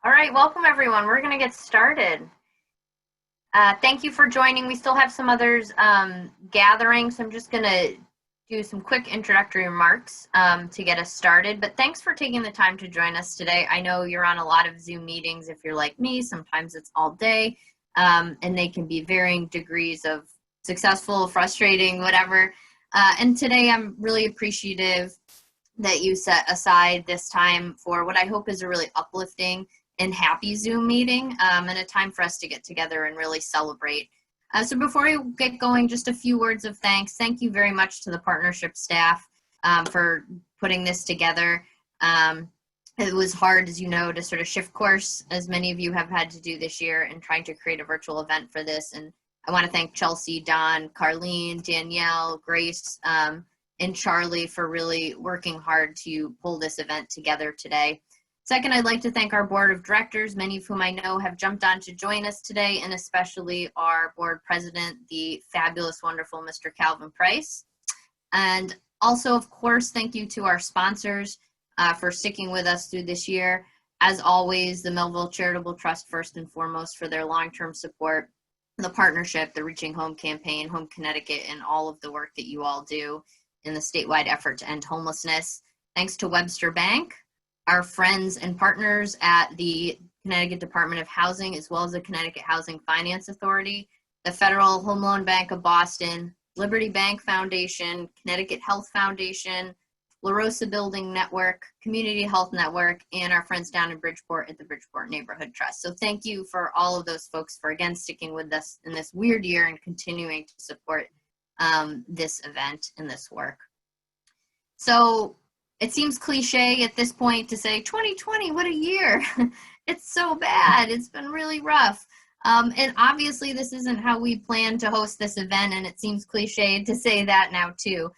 All right, welcome everyone. We're going to get started. Thank you for joining. We still have some others gathering, so I'm just going to do some quick introductory remarks to get us started. But thanks for taking the time to join us today. I know you're on a lot of Zoom meetings if you're like me. Sometimes it's all day, and they can be varying degrees of successful, frustrating, whatever. And today I'm really appreciative that you set aside this time for what I hope is a really uplifting and happy Zoom meeting and a time for us to get together and really celebrate. So before we get going, just a few words of thanks. Thank you very much to the partnership staff for putting this together. It was hard, as you know, to sort of shift course, as many of you have had to do this year, and trying to create a virtual event for this. And I want to thank Chelsea, Don, Carlene, Danielle, Grace, and Charlie for really working hard to pull this event together today. Second, I'd like to thank our board of directors, many of whom I know have jumped on to join us today, and especially our board president, the fabulous, wonderful Mr. Calvin Price. And also, of course, thank you to our sponsors for sticking with us through this year. As always, the Melville Charitable Trust, first and foremost, for their long-term support, the partnership, the Reaching Home campaign, Home Connecticut, and all of the work that you all do in the statewide effort to end homelessness. Thanks to Webster Bank, our friends and partners at the Connecticut Department of Housing, as well as the Connecticut Housing Finance Authority, the Federal Home Loan Bank of Boston, Liberty Bank Foundation, Connecticut Health Foundation, La Rosa Building Network, Community Health Network, and our friends down in Bridgeport at the Bridgeport Neighborhood Trust. So thank you for all of those folks for, again, sticking with us in this weird year and continuing to support this event and this work. So it seems cliche at this point to say 2020, what a year. It's so bad. It's been really rough. And obviously this isn't how we plan to host this event, and it seems cliche to say that now too.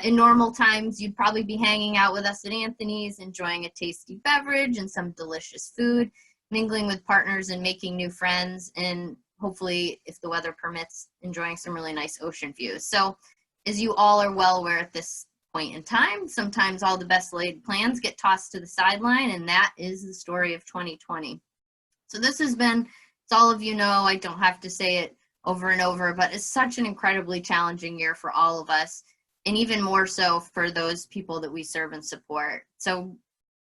In normal times, you'd probably be hanging out with us at Anthony's, enjoying a tasty beverage and some delicious food, mingling with partners and making new friends, and hopefully, if the weather permits, enjoying some really nice ocean views. So as you all are well aware at this point in time, sometimes all the best laid plans get tossed to the sideline, and that is the story of 2020. So this has been, as all of you know, I don't have to say it over and over, but it's such an incredibly challenging year for all of us, and even more so for those people that we serve and support. So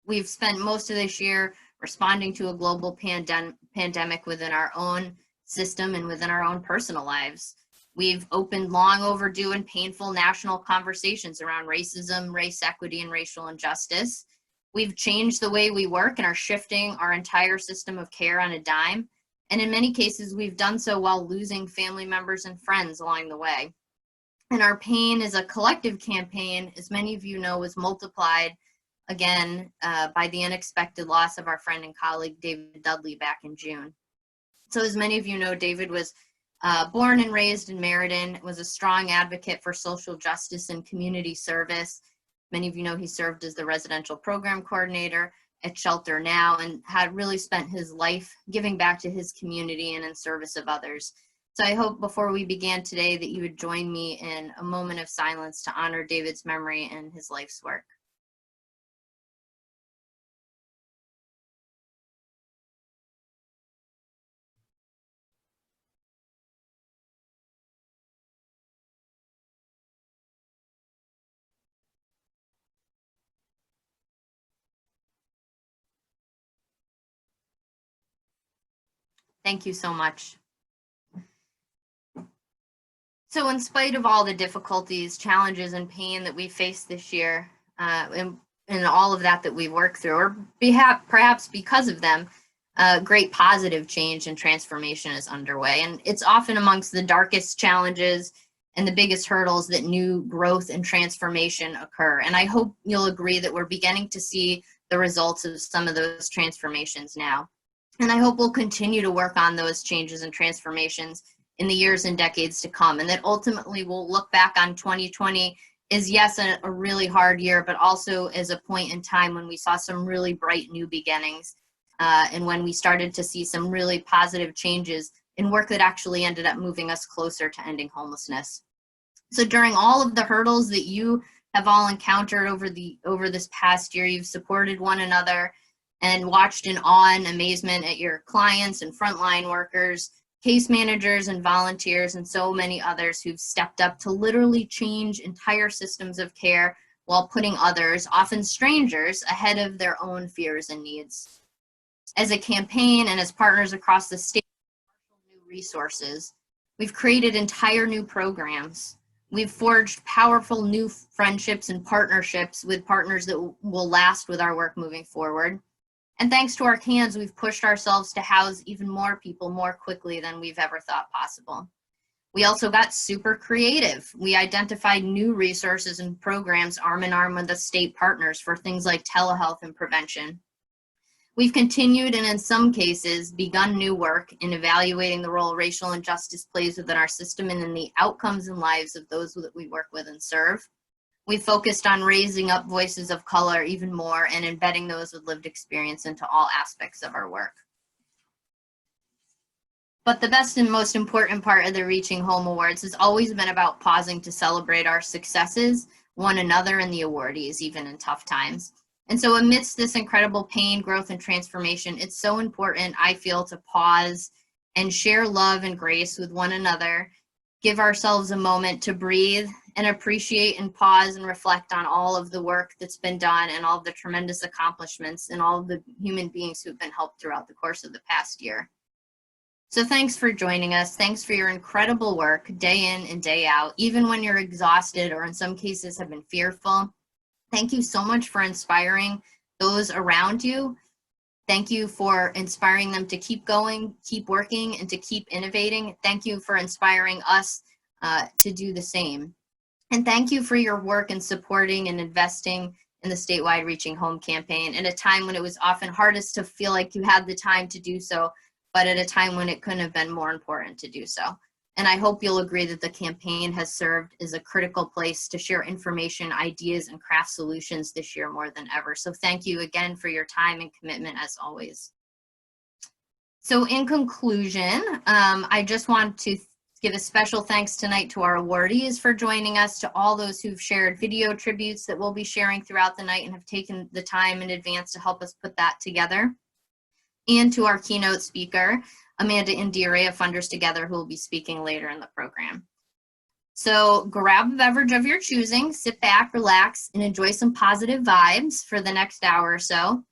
we've spent most of this year responding to a global pandemic within our own system and within our own personal lives. We've opened long overdue and painful national conversations around racism, race equity, and racial injustice. We've changed the way we work and are shifting our entire system of care on a dime. And in many cases, we've done so while losing family members and friends along the way. And our pain as a collective campaign, as many of you know, was multiplied again by the unexpected loss of our friend and colleague, David Dudley, back in June. So as many of you know, David was born and raised in Meriden, was a strong advocate for social justice and community service. Many of you know he served as the residential program coordinator at Shelter Now and had really spent his life giving back to his community and in service of others. So I hope before we began today that you would join me in a moment of silence to honor David's memory and his life's work. Thank you so much. So in spite of all the difficulties, challenges, and pain that we faced this year, and all of that we've worked through, or perhaps because of them, great positive change and transformation is underway. And it's often amongst the darkest challenges and the biggest hurdles that new growth and transformation occur. And I hope you'll agree that we're beginning to see the results of some of those transformations now. And I hope we'll continue to work on those changes and transformations in the years and decades to come, and that ultimately we'll look back on 2020 as, yes, a really hard year, but also as a point in time when we saw some really bright new beginnings, and when we started to see some really positive changes in work that actually ended up moving us closer to ending homelessness. So during all of the hurdles that you have all encountered over this past year, you've supported one another and watched in awe and amazement at your clients and frontline workers, case managers and volunteers, and so many others who've stepped up to literally change entire systems of care while putting others, often strangers, ahead of their own fears and needs. As a campaign and as partners across the state, new resources, we've created entire new programs. We've forged powerful new friendships and partnerships with partners that will last with our work moving forward. And thanks to our cans, we've pushed ourselves to house even more people more quickly than we've ever thought possible. We also got super creative. We identified new resources and programs arm in arm with the state partners for things like telehealth and prevention. We've continued and in some cases begun new work in evaluating the role racial injustice plays within our system and in the outcomes and lives of those that we work with and serve. We focused on raising up voices of color even more and embedding those with lived experience into all aspects of our work. But the best and most important part of the Reaching Home Awards has always been about pausing to celebrate our successes, one another, and the awardees, even in tough times. And so amidst this incredible pain, growth, and transformation, it's so important, I feel, to pause and share love and grace with one another, give ourselves a moment to breathe and appreciate and pause and reflect on all of the work that's been done and all of the tremendous accomplishments and all of the human beings who've been helped throughout the course of the past year. So thanks for joining us. Thanks for your incredible work day in and day out, even when you're exhausted or in some cases have been fearful. Thank you so much for inspiring those around you. Thank you for inspiring them to keep going, keep working, and to keep innovating. Thank you for inspiring us to do the same. And thank you for your work in supporting and investing in the statewide Reaching Home campaign at a time when it was often hardest to feel like you had the time to do so, but at a time when it couldn't have been more important to do so. And I hope you'll agree that the campaign has served as a critical place to share information, ideas, and craft solutions this year more than ever. So thank you again for your time and commitment as always. So in conclusion, I just want to give a special thanks tonight to our awardees for joining us, to all those who've shared video tributes that we'll be sharing throughout the night and have taken the time in advance to help us put that together, and to our keynote speaker, Amanda Indire of Funders Together, who will be speaking later in the program. So grab a beverage of your choosing, sit back, relax, and enjoy some positive vibes for the next hour or so.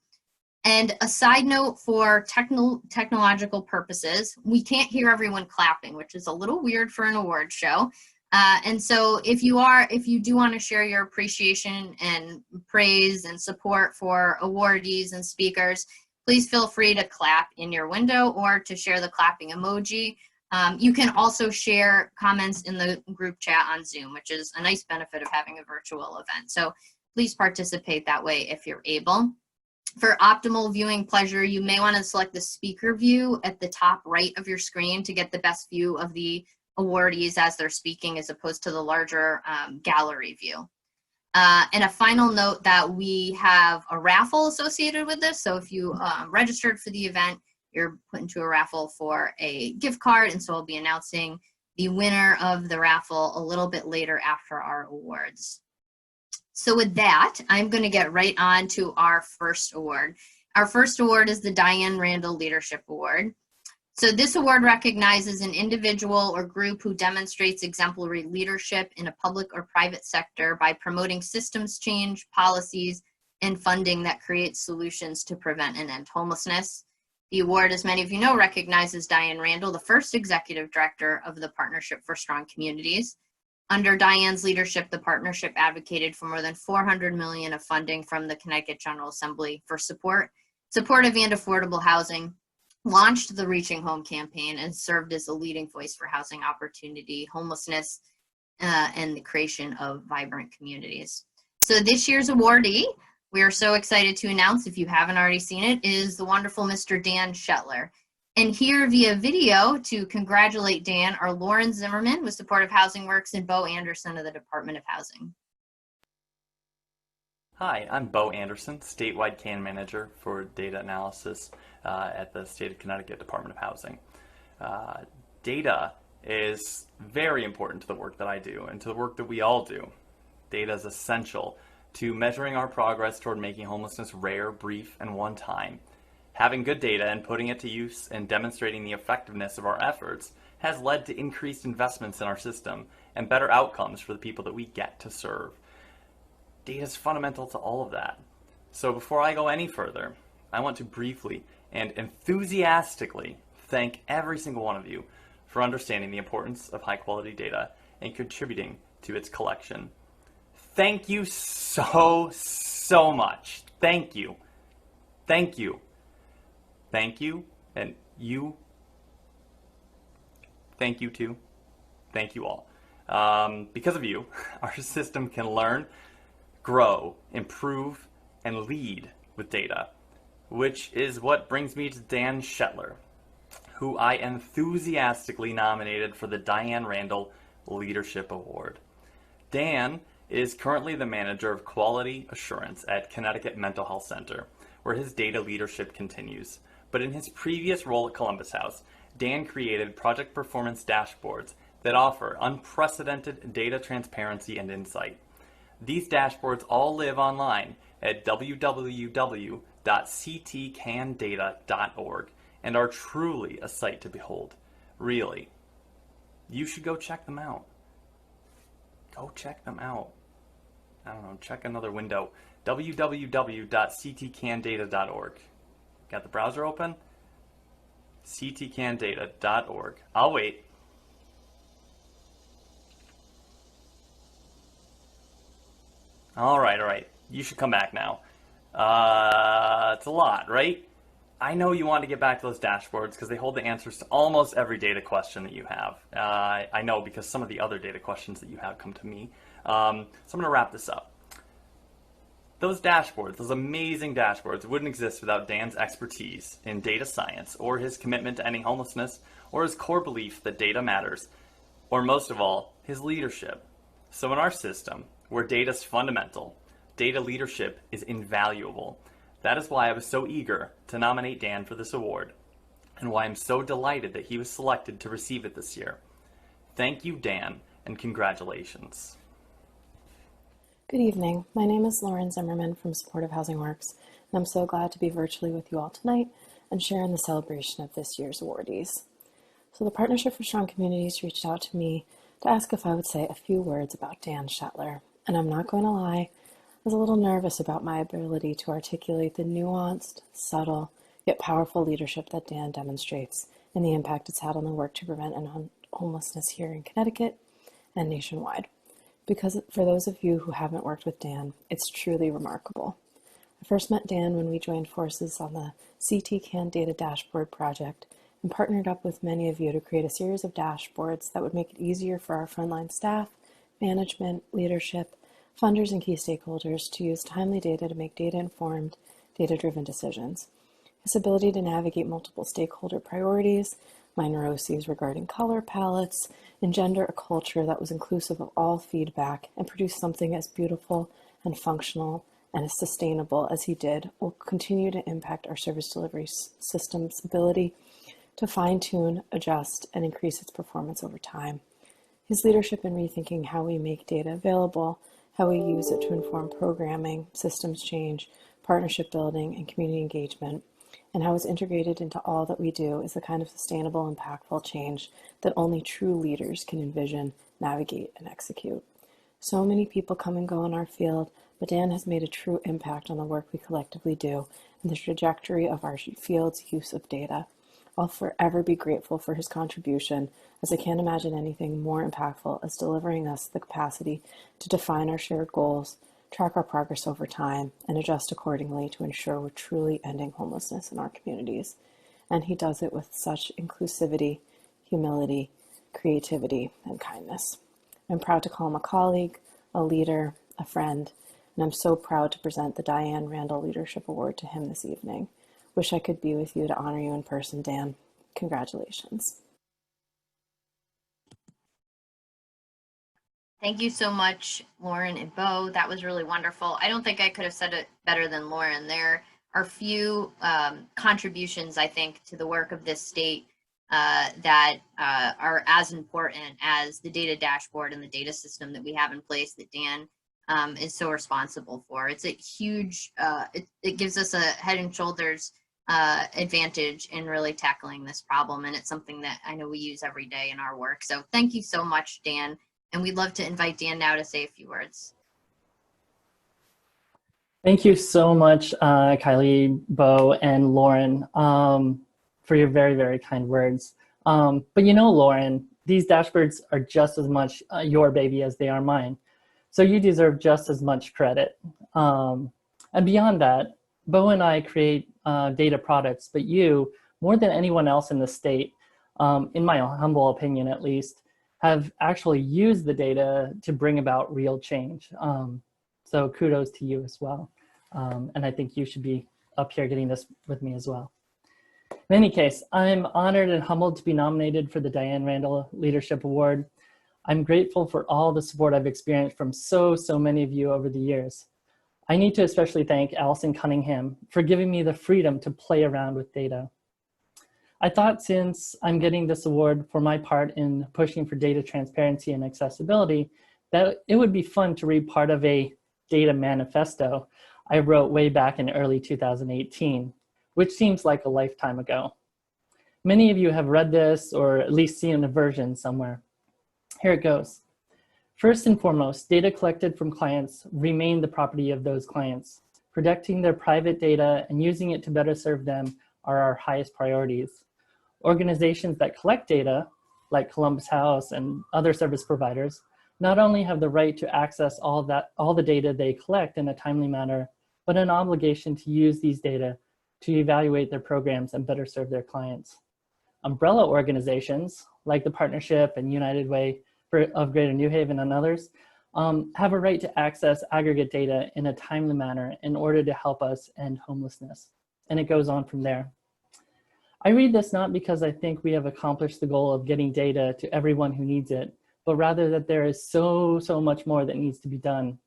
And a side note for technological purposes, we can't hear everyone clapping, which is a little weird for an award show. And so if you do want to share your appreciation and praise and support for awardees and speakers, please feel free to clap in your window or to share the clapping emoji. You can also share comments in the group chat on Zoom, which is a nice benefit of having a virtual event. So please participate that way if you're able. For optimal viewing pleasure, you may want to select the speaker view at the top right of your screen to get the best view of the awardees as they're speaking, as opposed to the larger gallery view. And a final note that we have a raffle associated with this. So if you registered for the event, you're put into a raffle for a gift card. And so I'll be announcing the winner of the raffle a little bit later after our awards. So with that, I'm going to get right on to our first award. Our first award is the Diane Randall Leadership Award. So this award recognizes an individual or group who demonstrates exemplary leadership in a public or private sector by promoting systems change, policies, and funding that creates solutions to prevent and end homelessness. The award, as many of you know, recognizes Diane Randall, the first executive director of the Partnership for Strong Communities. Under Diane's leadership, the partnership advocated for more than $400 million of funding from the Connecticut General Assembly for supportive and affordable housing, launched the Reaching Home campaign, and served as a leading voice for housing opportunity, homelessness, and the creation of vibrant communities. So this year's awardee, we are so excited to announce, if you haven't already seen it, is the wonderful Mr. Dan Shetler. And here via video to congratulate Dan are Lauren Zimmerman with Supportive Housing Works and Beau Anderson of the Department of Housing. Hi, I'm Beau Anderson, Statewide CAN Manager for Data Analysis at the State of Connecticut Department of Housing. Data is very important to the work that I do and to the work that we all do. Data is essential to measuring our progress toward making homelessness rare, brief, and one time. Having good data and putting it to use and demonstrating the effectiveness of our efforts has led to increased investments in our system and better outcomes for the people that we get to serve. Data is fundamental to all of that. So before I go any further, I want to briefly and enthusiastically thank every single one of you for understanding the importance of high-quality data and contributing to its collection. Thank you so much. Thank you. Thank you. Thank you. And you. Thank you too. Thank you all. Because of you, our system can learn, grow, improve, and lead with data, which is what brings me to Dan Shetler, who I enthusiastically nominated for the Diane Randall Leadership Award. Dan is currently the manager of quality assurance at Connecticut Mental Health Center, where his data leadership continues. But in his previous role at Columbus House, Dan created project performance dashboards that offer unprecedented data transparency and insight. These dashboards all live online at www.ctcandata.org and are truly a sight to behold. Really. You should go check them out. Go check them out. I don't know, check another window. www.ctcandata.org. Got the browser open? ctcandata.org. I'll wait. All right. You should come back now. It's a lot, right? I know you want to get back to those dashboards because they hold the answers to almost every data question that you have. I know because some of the other data questions that you have come to me. So I'm going to wrap this up. Those dashboards, those amazing dashboards, wouldn't exist without Dan's expertise in data science or his commitment to ending homelessness or his core belief that data matters, or most of all, his leadership. So in our system, where data is fundamental, data leadership is invaluable. That is why I was so eager to nominate Dan for this award, and why I'm so delighted that he was selected to receive it this year. Thank you, Dan, and congratulations. Good evening. My name is Lauren Zimmerman from Supportive Housing Works, and I'm so glad to be virtually with you all tonight and share in the celebration of this year's awardees. So the Partnership for Strong Communities reached out to me to ask if I would say a few words about Dan Shetler, and I'm not going to lie, I was a little nervous about my ability to articulate the nuanced, subtle, yet powerful leadership that Dan demonstrates and the impact it's had on the work to prevent homelessness here in Connecticut and nationwide. Because for those of you who haven't worked with Dan, it's truly remarkable. I first met Dan when we joined forces on the CT Data Dashboard project and partnered up with many of you to create a series of dashboards that would make it easier for our frontline staff, management, leadership, funders, and key stakeholders to use timely data to make data-informed, data-driven decisions. His ability to navigate multiple stakeholder priorities, my neuroses regarding color palettes, engender a culture that was inclusive of all feedback and produce something as beautiful and functional and as sustainable as he did will continue to impact our service delivery system's ability to fine-tune, adjust, and increase its performance over time. His leadership in rethinking how we make data available, how we use it to inform programming, systems change, partnership building, and community engagement, and how it's integrated into all that we do is the kind of sustainable, impactful change that only true leaders can envision, navigate, and execute. So many people come and go in our field, but Dan has made a true impact on the work we collectively do and the trajectory of our field's use of data. I'll forever be grateful for his contribution, as I can't imagine anything more impactful as delivering us the capacity to define our shared goals, track our progress over time, and adjust accordingly to ensure we're truly ending homelessness in our communities. And he does it with such inclusivity, humility, creativity, and kindness. I'm proud to call him a colleague, a leader, a friend, and I'm so proud to present the Diane Randall Leadership Award to him this evening. Wish I could be with you to honor you in person, Dan. Congratulations. Thank you so much, Lauren and Beau. That was really wonderful. I don't think I could have said it better than Lauren. There are few contributions, I think, to the work of this state that are as important as the data dashboard and the data system that we have in place that Dan is so responsible for. It's a huge, it gives us a head and shoulders advantage in really tackling this problem. And it's something that I know we use every day in our work. So thank you so much, Dan. And we'd love to invite Dan now to say a few words. Thank you so much, Kylie, Beau, and Lauren, for your very, very kind words. But you know, Lauren, these dashboards are just as much your baby as they are mine. So you deserve just as much credit. And beyond that, Beau and I create data products, but you, more than anyone else in the state, in my humble opinion at least, have actually used the data to bring about real change. So kudos to you as well. And I think you should be up here getting this with me as well. In any case, I'm honored and humbled to be nominated for the Diane Randall Leadership Award. I'm grateful for all the support I've experienced from so many of you over the years. I need to especially thank Allison Cunningham for giving me the freedom to play around with data. I thought since I'm getting this award for my part in pushing for data transparency and accessibility, that it would be fun to read part of a data manifesto I wrote way back in early 2018, which seems like a lifetime ago. Many of you have read this or at least seen a version somewhere. Here it goes. First and foremost, data collected from clients remain the property of those clients. Protecting their private data and using it to better serve them are our highest priorities. Organizations that collect data, like Columbus House and other service providers, not only have the right to access all the data they collect in a timely manner, but an obligation to use these data to evaluate their programs and better serve their clients. Umbrella organizations, like the Partnership and United Way of Greater New Haven and others, have a right to access aggregate data in a timely manner in order to help us end homelessness. And it goes on from there. I read this not because I think we have accomplished the goal of getting data to everyone who needs it, but rather that there is so much more that needs to be done.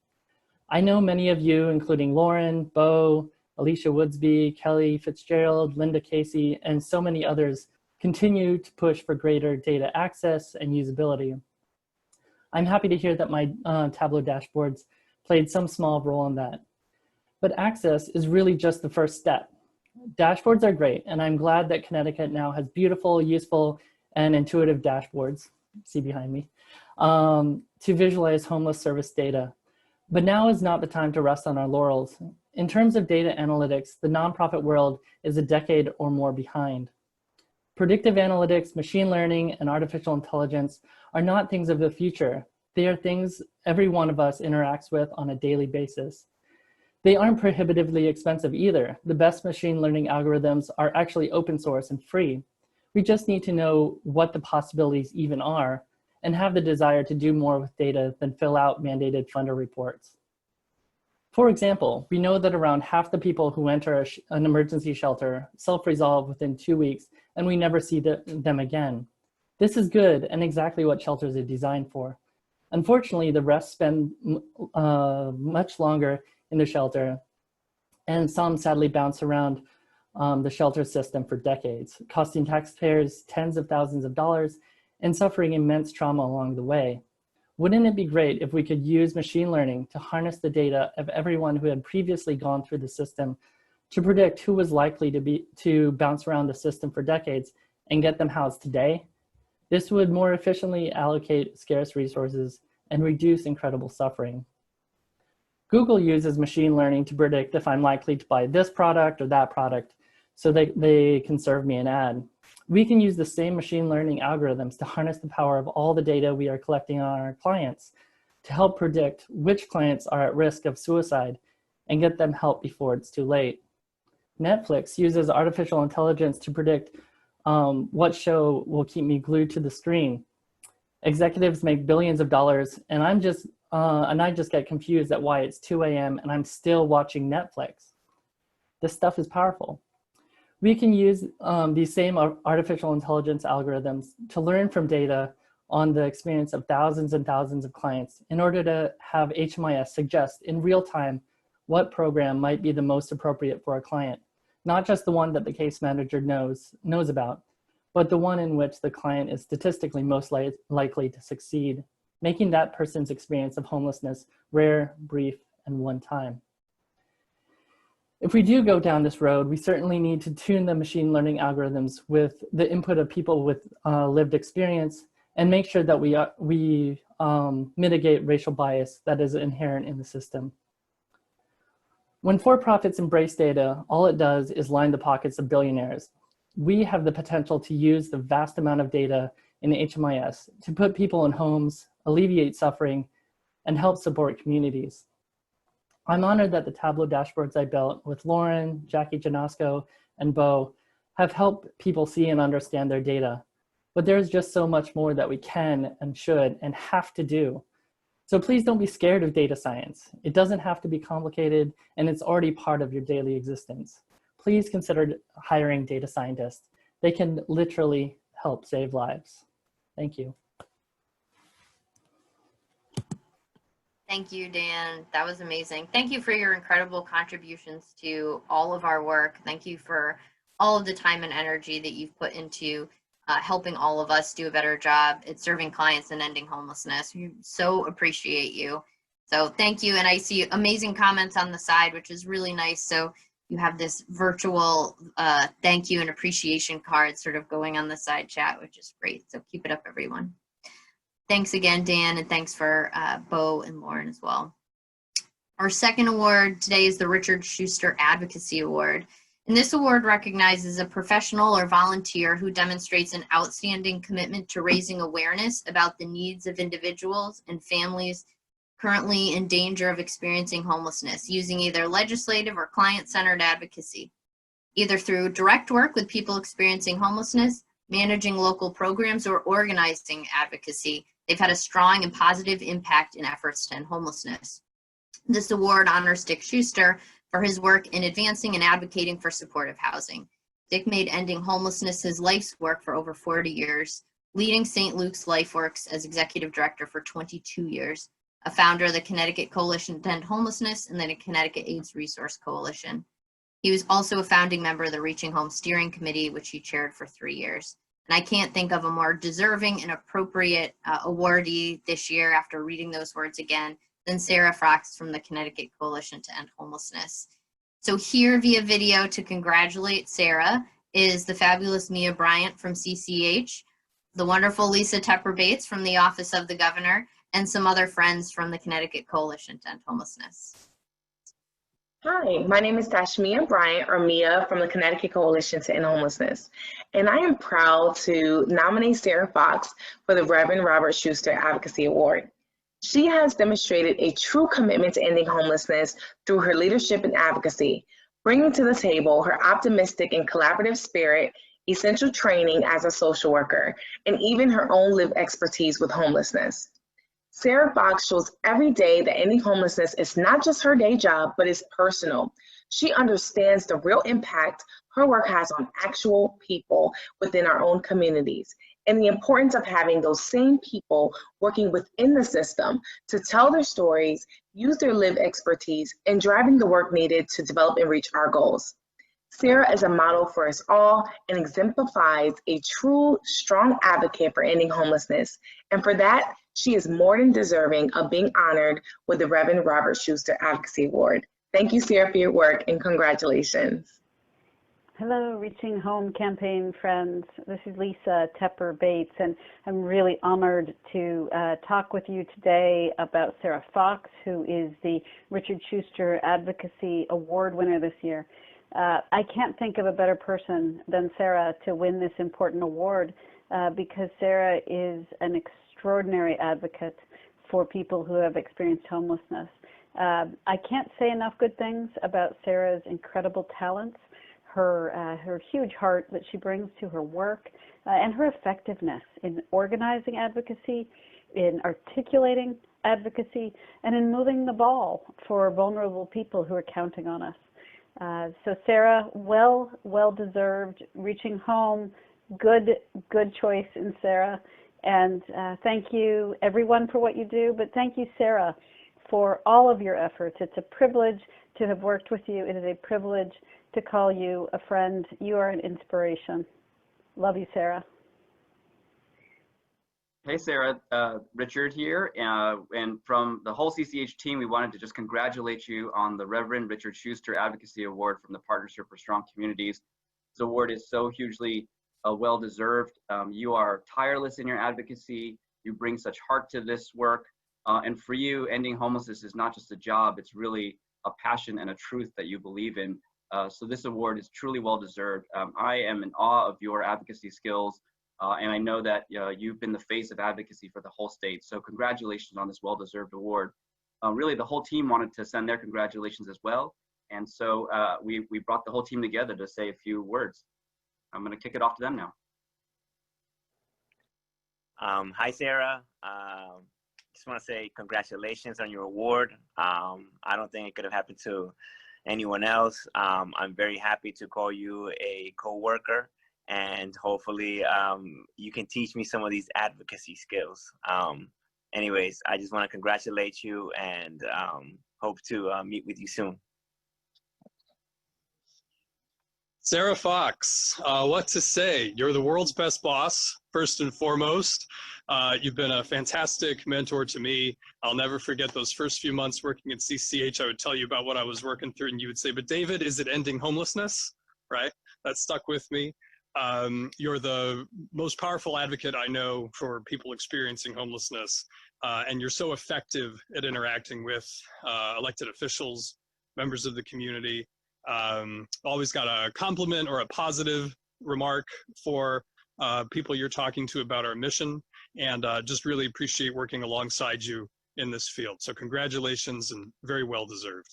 I know many of you, including Lauren, Beau, Alicia Woodsby, Kelly Fitzgerald, Linda Casey, and so many others continue to push for greater data access and usability. I'm happy to hear that my Tableau dashboards played some small role in that. But access is really just the first step. Dashboards are great, and I'm glad that Connecticut now has beautiful, useful, and intuitive dashboards, see behind me, to visualize homeless service data. But now is not the time to rest on our laurels. In terms of data analytics, the nonprofit world is a decade or more behind. Predictive analytics, machine learning, and artificial intelligence are not things of the future. They are things every one of us interacts with on a daily basis. They aren't prohibitively expensive either. The best machine learning algorithms are actually open source and free. We just need to know what the possibilities even are and have the desire to do more with data than fill out mandated funder reports. For example, we know that around half the people who enter an emergency shelter self-resolve within 2 weeks, and we never see them again. This is good and exactly what shelters are designed for. Unfortunately, the rest spend much longer in the shelter, and some sadly bounce around the shelter system for decades, costing taxpayers tens of thousands of dollars and suffering immense trauma along the way. Wouldn't it be great if we could use machine learning to harness the data of everyone who had previously gone through the system to predict who was likely to bounce around the system for decades and get them housed today? This would more efficiently allocate scarce resources and reduce incredible suffering. Google uses machine learning to predict if I'm likely to buy this product or that product so they can serve me an ad. We can use the same machine learning algorithms to harness the power of all the data we are collecting on our clients to help predict which clients are at risk of suicide and get them help before it's too late. Netflix uses artificial intelligence to predict what show will keep me glued to the screen. Executives make billions of dollars, and I just get confused at why it's 2 a.m. and I'm still watching Netflix. This stuff is powerful. We can use these same artificial intelligence algorithms to learn from data on the experience of thousands and thousands of clients in order to have HMIS suggest in real time what program might be the most appropriate for a client, not just the one that the case manager knows about, but the one in which the client is statistically most likely to succeed. making that person's experience of homelessness rare, brief, and one time. If we do go down this road, we certainly need to tune the machine learning algorithms with the input of people with lived experience and make sure that we mitigate racial bias that is inherent in the system. When for-profits embrace data, all it does is line the pockets of billionaires. We have the potential to use the vast amount of data in HMIS to put people in homes, alleviate suffering, and help support communities. I'm honored that the Tableau dashboards I built with Lauren, Jackie Janasco, and Beau have helped people see and understand their data. But there's just so much more that we can and should and have to do. So please don't be scared of data science. It doesn't have to be complicated, and it's already part of your daily existence. Please consider hiring data scientists. They can literally help save lives. Thank you. Thank you, Dan. That was amazing. Thank you for your incredible contributions to all of our work. Thank you for all of the time and energy that you've put into helping all of us do a better job at serving clients and ending homelessness. We so appreciate you. So thank you. And I see amazing comments on the side, which is really nice. So you have this virtual thank you and appreciation card sort of going on the side chat, which is great. So keep it up, everyone. Thanks again, Dan, and thanks for Beau and Lauren as well. Our second award today is the Richard Schuster Advocacy Award. And this award recognizes a professional or volunteer who demonstrates an outstanding commitment to raising awareness about the needs of individuals and families currently in danger of experiencing homelessness, using either legislative or client-centered advocacy, either through direct work with people experiencing homelessness, managing local programs, or organizing advocacy. They've had a strong and positive impact in efforts to end homelessness. This award honors Dick Schuster for his work in advancing and advocating for supportive housing. Dick made ending homelessness his life's work for over 40 years, leading St. Luke's LifeWorks as executive director for 22 years, a founder of the Connecticut Coalition to End Homelessness and the Connecticut AIDS Resource Coalition. He was also a founding member of the Reaching Home Steering Committee, which he chaired for 3 years. And I can't think of a more deserving and appropriate awardee this year after reading those words again than Sarah Fox from the Connecticut Coalition to End Homelessness. So here via video to congratulate Sarah is the fabulous Mia Bryant from CCH, the wonderful Lisa Tepper-Bates from the Office of the Governor, and some other friends from the Connecticut Coalition to End Homelessness. Hi, my name is Tashmia Bryant, or Mia, from the Connecticut Coalition to End Homelessness, and I am proud to nominate Sarah Fox for the Reverend Robert Schuster Advocacy Award. She has demonstrated a true commitment to ending homelessness through her leadership and advocacy, bringing to the table her optimistic and collaborative spirit, essential training as a social worker, and even her own lived expertise with homelessness. Sarah Fox shows every day that ending homelessness is not just her day job, but is personal. She understands the real impact her work has on actual people within our own communities, and the importance of having those same people working within the system to tell their stories, use their lived expertise, and driving the work needed to develop and reach our goals. Sarah is a model for us all and exemplifies a true, strong advocate for ending homelessness. And for that, she is more than deserving of being honored with the Reverend Robert Schuster Advocacy Award. Thank you, Sarah, for your work, and congratulations. Hello, Reaching Home campaign friends. This is Lisa Tepper-Bates, and I'm really honored to talk with you today about Sarah Fox, who is the Richard Schuster Advocacy Award winner this year. I can't think of a better person than Sarah to win this important award because Sarah is an extraordinary advocate for people who have experienced homelessness. I can't say enough good things about Sarah's incredible talents, her huge heart that she brings to her work, and her effectiveness in organizing advocacy, in articulating advocacy, and in moving the ball for vulnerable people who are counting on us. So Sarah, well deserved. Reaching Home, good choice in Sarah. And thank you everyone for what you do, but thank you, Sarah, for all of your efforts. It's a privilege to have worked with you. It is a privilege to call you a friend. You are an inspiration. Love you, Sarah. Hey, Sarah, Richard here. And from the whole CCH team, we wanted to just congratulate you on the Reverend Richard Schuster Advocacy Award from the Partnership for Strong Communities. This award is so hugely well-deserved. You are tireless in your advocacy. You bring such heart to this work. And for you, ending homelessness is not just a job, it's really a passion and a truth that you believe in. So this award is truly well-deserved. I am in awe of your advocacy skills. And I know that you've been the face of advocacy for the whole state. So congratulations on this well-deserved award. Really, the whole team wanted to send their congratulations as well. And so we brought the whole team together to say a few words. I'm going to kick it off to them now. Hi, Sarah. Just want to say congratulations on your award. I don't think it could have happened to anyone else. I'm very happy to call you a co-worker. And hopefully you can teach me some of these advocacy skills. Anyways, I just want to congratulate you and hope to meet with you soon. Sarah Fox, what to say? You're the world's best boss, first and foremost. You've been a fantastic mentor to me. I'll never forget those first few months working at CCH. I would tell you about what I was working through and you would say, but David, is it ending homelessness? Right? That stuck with me. You're the most powerful advocate I know for people experiencing homelessness, and you're so effective at interacting with elected officials, members of the community. Always got a compliment or a positive remark for people you're talking to about our mission, and just really appreciate working alongside you in this field. So congratulations and very well deserved.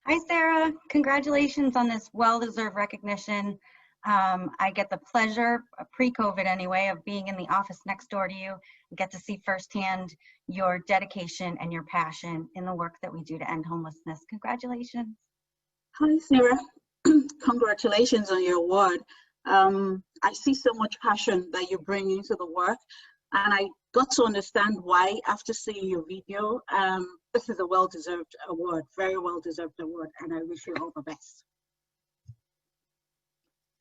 Hi, Sarah. Congratulations on this well-deserved recognition. I get the pleasure, pre-COVID anyway, of being in the office next door to you and get to see firsthand your dedication and your passion in the work that we do to end homelessness. Congratulations. Hi, Sarah. Congratulations on your award. I see so much passion that you bring into the work, and I got to understand why after seeing your video. This is a well-deserved award, very well-deserved award, and I wish you all the best.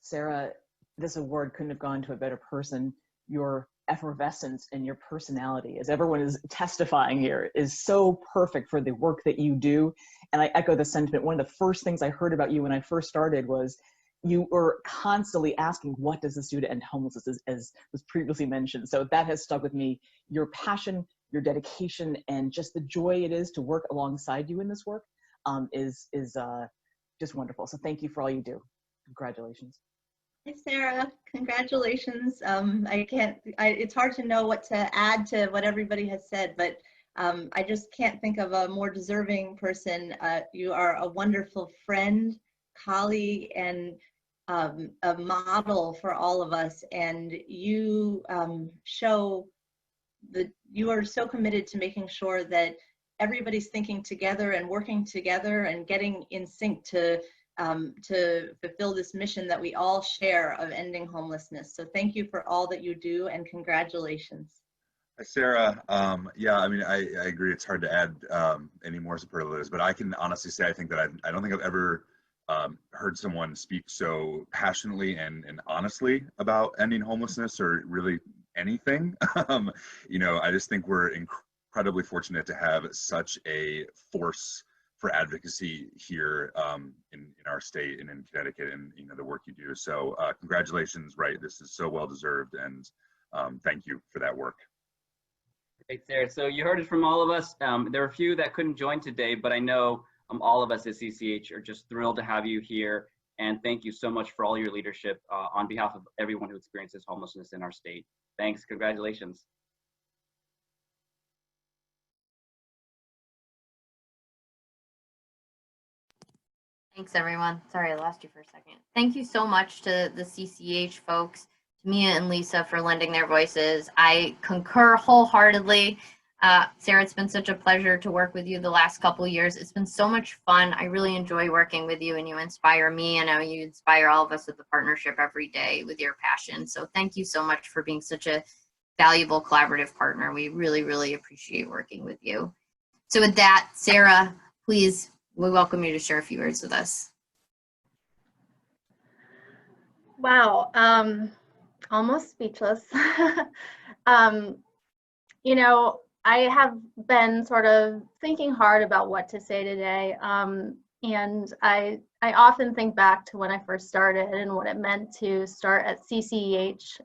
Sarah, this award couldn't have gone to a better person. Your effervescence and your personality, as everyone is testifying here, is so perfect for the work that you do. And I echo the sentiment. One of the first things I heard about you when I first started was you were constantly asking, what does this do to end homelessness, as was previously mentioned. So that has stuck with me. Your passion, your dedication, and just the joy it is to work alongside you in this work is just wonderful. So thank you for all you do. Congratulations. Hi, Sarah. Congratulations. It's hard to know what to add to what everybody has said, but I just can't think of a more deserving person. You are a wonderful friend, colleague, and a model for all of us. And you show that you are so committed to making sure that everybody's thinking together and working together and getting in sync to fulfill this mission that we all share of ending homelessness. So thank you for all that you do, and congratulations. Sarah, yeah, I mean, I agree. It's hard to add any more superlatives, but I can honestly say I think that I don't think I've ever heard someone speak so passionately and honestly about ending homelessness or really anything. You know, I just think we're incredibly fortunate to have such a force for advocacy here in our state and in Connecticut, and you know the work you do. So congratulations, right? This is so well deserved, and thank you for that work. Great, Sarah. So you heard it from all of us. There are a few that couldn't join today, but I know all of us at CCH are just thrilled to have you here, and thank you so much for all your leadership on behalf of everyone who experiences homelessness in our state. Thanks. Congratulations. Thanks, everyone. Sorry, I lost you for a second. Thank you so much to the CCH folks, to Mia and Lisa for lending their voices. I concur wholeheartedly. Sarah, it's been such a pleasure to work with you the last couple of years. It's been so much fun. I really enjoy working with you, and you inspire me. I know you inspire all of us at the partnership every day with your passion. So thank you so much for being such a valuable collaborative partner. We really, really appreciate working with you. So with that, Sarah, please, we welcome you to share a few words with us. Wow. almost speechless. um, you know, I have been sort of thinking hard about what to say today. And I often think back to when I first started and what it meant to start at CCEH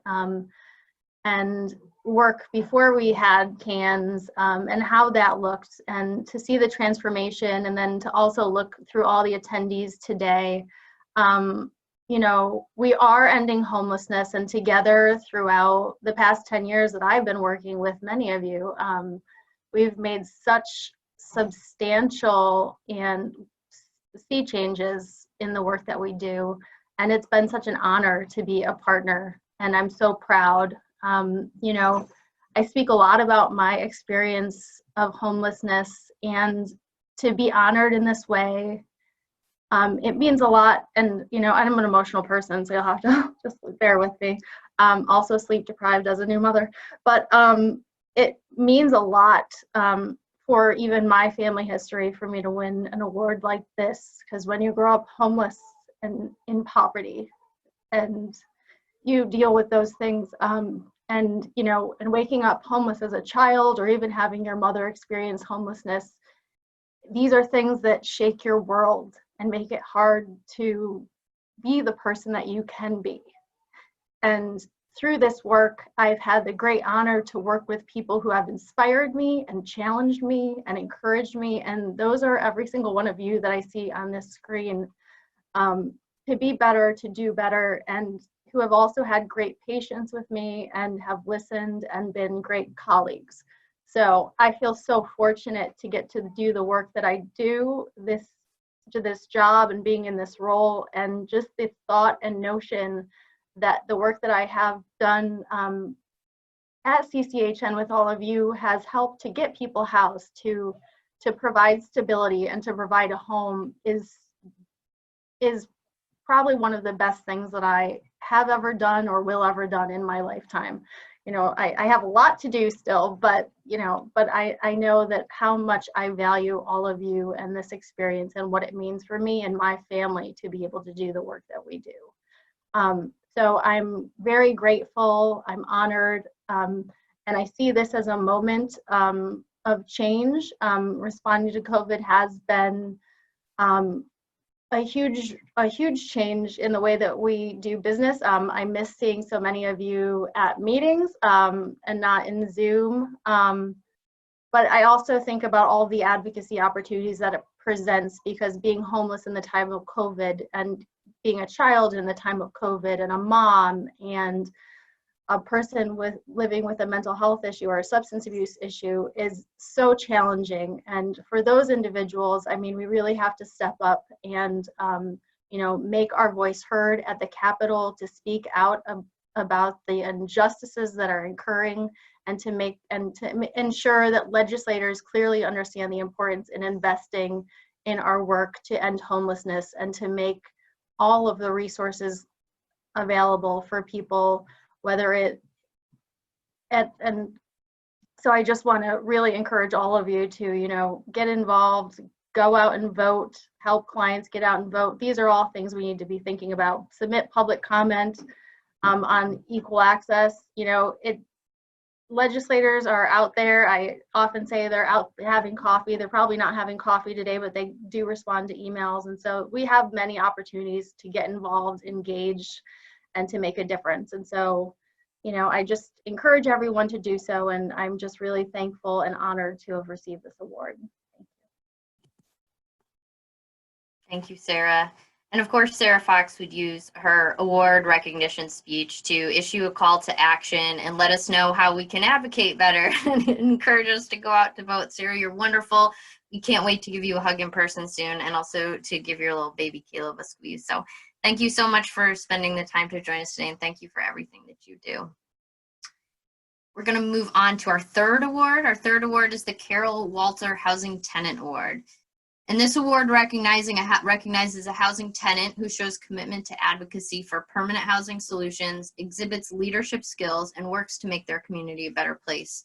and work before we had cans, and how that looked, and to see the transformation, and then to also look through all the attendees today. You know, we are ending homelessness, and together throughout the past 10 years that I've been working with many of you, we've made such substantial and sea changes in the work that we do. And it's been such an honor to be a partner, and I'm so proud. You know, I speak a lot about my experience of homelessness, and to be honored in this way, it means a lot. And, you know, I'm an emotional person, so you'll have to just bear with me. Also sleep deprived as a new mother, but it means a lot for even my family history for me to win an award like this, because when you grow up homeless and in poverty and you deal with those things, and you know, and waking up homeless as a child, or even having your mother experience homelessness, these are things that shake your world and make it hard to be the person that you can be. And through this work, I've had the great honor to work with people who have inspired me and challenged me and encouraged me, and those are every single one of you that I see on this screen, to be better, to do better, and who have also had great patience with me and have listened and been great colleagues. So I feel so fortunate to get to do the work that I do, this job and being in this role, and just the thought and notion that the work that I have done at CCHN with all of you has helped to get people housed, to provide stability and to provide a home is probably one of the best things that I have ever done or will ever done in my lifetime. You know, I have a lot to do still, but you know, but I know that how much I value all of you and this experience and what it means for me and my family to be able to do the work that we do. So I'm very grateful, I'm honored, and I see this as a moment of change. Responding to COVID has been a huge change in the way that we do business. I miss seeing so many of you at meetings and not in Zoom. But I also think about all the advocacy opportunities that it presents, because being homeless in the time of COVID, and being a child in the time of COVID, and a mom and a person living with a mental health issue or a substance abuse issue is so challenging. And for those individuals, I mean, we really have to step up and, you know, make our voice heard at the Capitol, to speak out about the injustices that are occurring, and to ensure that legislators clearly understand the importance in investing in our work to end homelessness, and to make all of the resources available for people, whether and so I just want to really encourage all of you to, you know, get involved, go out and vote, help clients get out and vote. These are all things we need to be thinking about. Submit public comment on equal access. You know, legislators are out there. I often say they're out having coffee. They're probably not having coffee today, but they do respond to emails. And so we have many opportunities to get involved, engage, and to make a difference. And so, you know, I just encourage everyone to do so. And I'm just really thankful and honored to have received this award. Thank you, Sarah. And of course, Sarah Fox would use her award recognition speech to issue a call to action and let us know how we can advocate better and encourage us to go out to vote. Sarah, you're wonderful. We can't wait to give you a hug in person soon, and also to give your little baby Caleb a squeeze. So thank you so much for spending the time to join us today, and thank you for everything that you do. We're going to move on to our third award. Our third award is the Carol Walter Housing Tenant Award. And this award recognizes a housing tenant who shows commitment to advocacy for permanent housing solutions, exhibits leadership skills, and works to make their community a better place.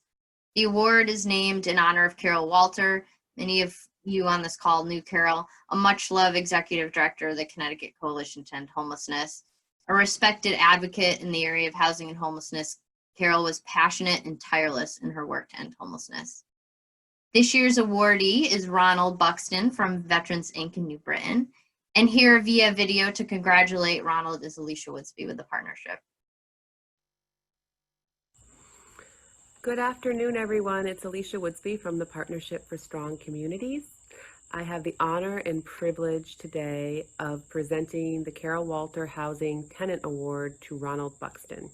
The award is named in honor of Carol Walter. Many of you on this call knew Carol, a much-loved executive director of the Connecticut Coalition to End Homelessness. A respected advocate in the area of housing and homelessness, Carol was passionate and tireless in her work to end homelessness. This year's awardee is Ronald Buxton from Veterans Inc. in New Britain. And here via video to congratulate Ronald is Alicia Woodsby with the partnership. Good afternoon, everyone. It's Alicia Woodsby from the Partnership for Strong Communities. I have the honor and privilege today of presenting the Carol Walter Housing Tenant Award to Ronald Buxton.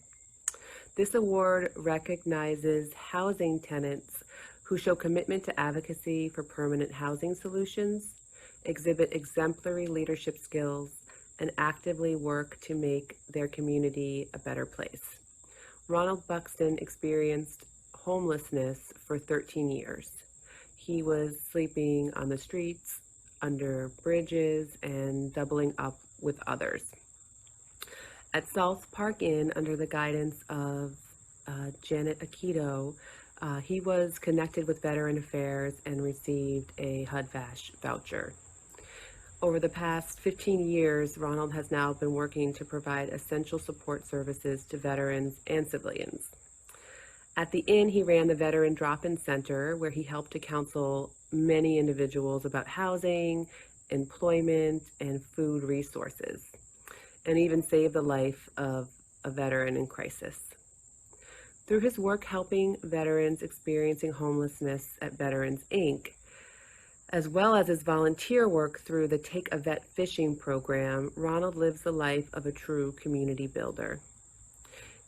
This award recognizes housing tenants who show commitment to advocacy for permanent housing solutions, exhibit exemplary leadership skills, and actively work to make their community a better place. Ronald Buxton experienced homelessness for 13 years. He was sleeping on the streets, under bridges, and doubling up with others. At South Park Inn, under the guidance of Janet Akito, he was connected with Veteran Affairs and received a HUD-VASH voucher. Over the past 15 years, Ronald has now been working to provide essential support services to veterans and civilians. At the inn, he ran the Veteran Drop-In Center, where he helped to counsel many individuals about housing, employment, and food resources, and even saved the life of a veteran in crisis. Through his work helping veterans experiencing homelessness at Veterans Inc., as well as his volunteer work through the Take a Vet fishing program, Ronald lives the life of a true community builder.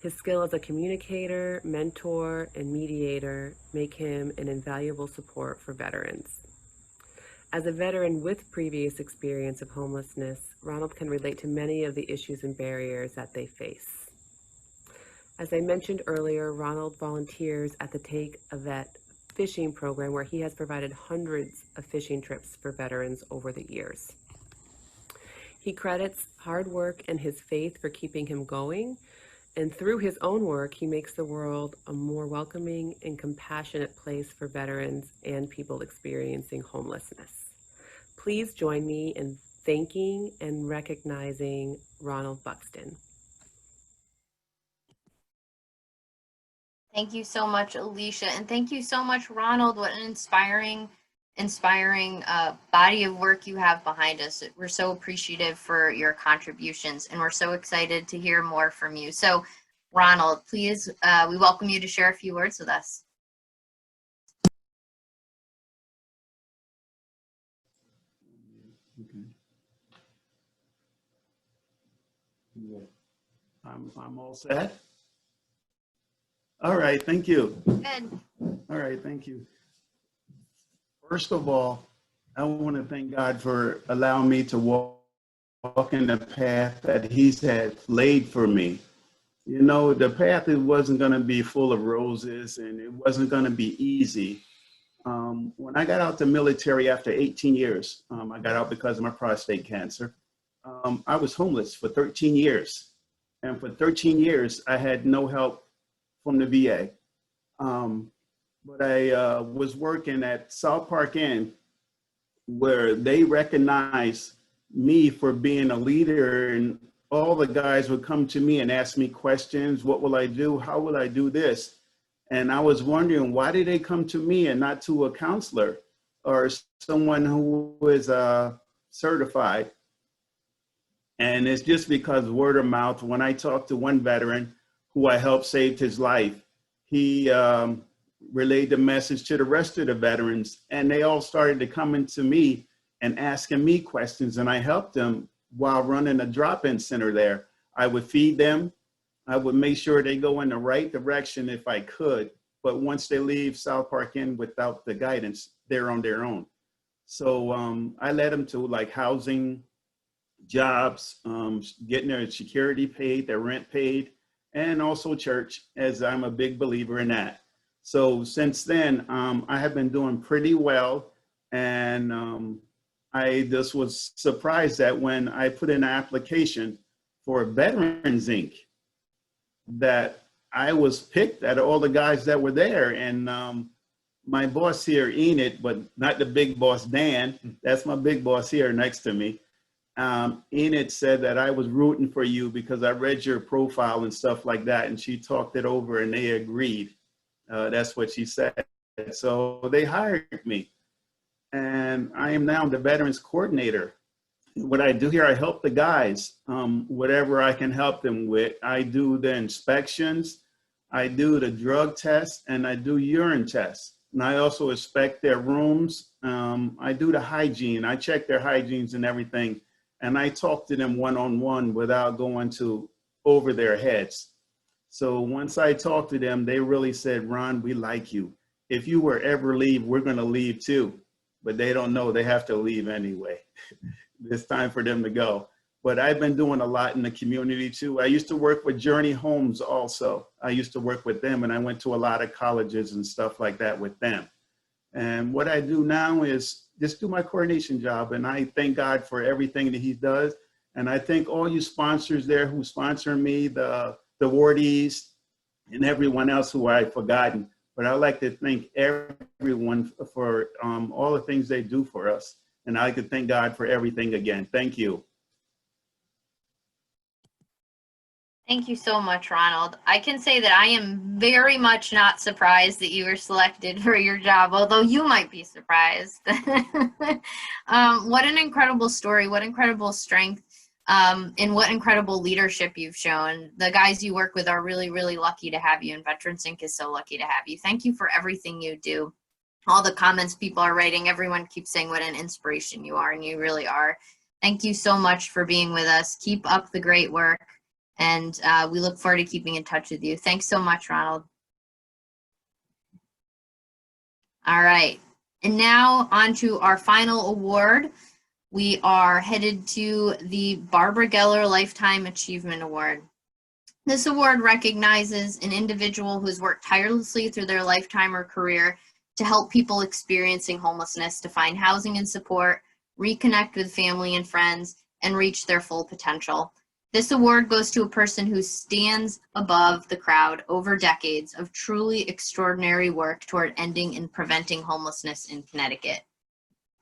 His skill as a communicator, mentor, and mediator make him an invaluable support for veterans. As a veteran with previous experience of homelessness, Ronald can relate to many of the issues and barriers that they face. As I mentioned earlier, Ronald volunteers at the Take a Vet fishing program, where he has provided hundreds of fishing trips for veterans over the years. He credits hard work and his faith for keeping him going, and through his own work, he makes the world a more welcoming and compassionate place for veterans and people experiencing homelessness. Please join me in thanking and recognizing Ronald Buxton. Thank you so much, Alicia, and thank you so much, Ronald. What an inspiring body of work you have behind us. We're so appreciative for your contributions, and we're so excited to hear more from you. So, Ronald, please, we welcome you to share a few words with us. Okay. I'm all set. All right, thank you. Good. All right, thank you. First of all, I want to thank God for allowing me to walk in the path that He's had laid for me. You know, the path, it wasn't going to be full of roses, and it wasn't going to be easy. When I got out the military after 18 years, I got out because of my prostate cancer. I was homeless for 13 years. And for 13 years, I had no help from the VA. But I was working at South Park Inn, where they recognized me for being a leader, and all the guys would come to me and ask me questions. What will I do? How will I do this? And I was wondering, why did they come to me and not to a counselor or someone who is certified? And it's just because word of mouth. When I talked to one veteran who I helped saved his life, he relayed the message to the rest of the veterans, and they all started to come into me and asking me questions, and I helped them while running a drop-in center there. I would feed them. I would make sure they go in the right direction if I could, but once they leave South Park Inn without the guidance, they're on their own. So I led them to like housing, jobs, getting their security paid, their rent paid, and also church, as I'm a big believer in that. So since then, I have been doing pretty well, and I just was surprised that when I put in an application for Veterans Inc., that I was picked out of all the guys that were there. And my boss here, Enid, but not the big boss, Dan, that's my big boss here next to me. Enid said that I was rooting for you because I read your profile and stuff like that, and she talked it over and they agreed. That's what she said. So they hired me, and I am now the Veterans Coordinator. What I do here, I help the guys, whatever I can help them with. I do the inspections, I do the drug tests, and I do urine tests. And I also inspect their rooms. I do the hygiene. I check their hygienes and everything. And I talk to them one-on-one without going to over their heads. So once I talked to them, they really said, Ron, we like you. If you were ever leave, we're gonna leave too. But they don't know, they have to leave anyway. It's time for them to go. But I've been doing a lot in the community too. I used to work with Journey Homes also. I used to work with them, and I went to a lot of colleges and stuff like that with them. And what I do now is just do my coordination job. And I thank God for everything that he does. And I thank all you sponsors there who sponsor me, the awardees, and everyone else who I've forgotten. But I'd like to thank everyone for all the things they do for us. And I could thank God for everything again. Thank you. Thank you so much, Ronald. I can say that I am very much not surprised that you were selected for your job, although you might be surprised. What an incredible story, what incredible strength, and what incredible leadership you've shown. The guys you work with are really, really lucky to have you, and Veterans Inc. is so lucky to have you. Thank you for everything you do. All the comments people are writing, everyone keeps saying what an inspiration you are, and you really are. Thank you so much for being with us. Keep up the great work, and we look forward to keeping in touch with you. Thanks so much, Ronald. All right, and now on to our final award. We are headed to the Barbara Geller Lifetime Achievement Award. This award recognizes an individual who's worked tirelessly through their lifetime or career to help people experiencing homelessness to find housing and support, reconnect with family and friends, and reach their full potential. This award goes to a person who stands above the crowd over decades of truly extraordinary work toward ending and preventing homelessness in Connecticut.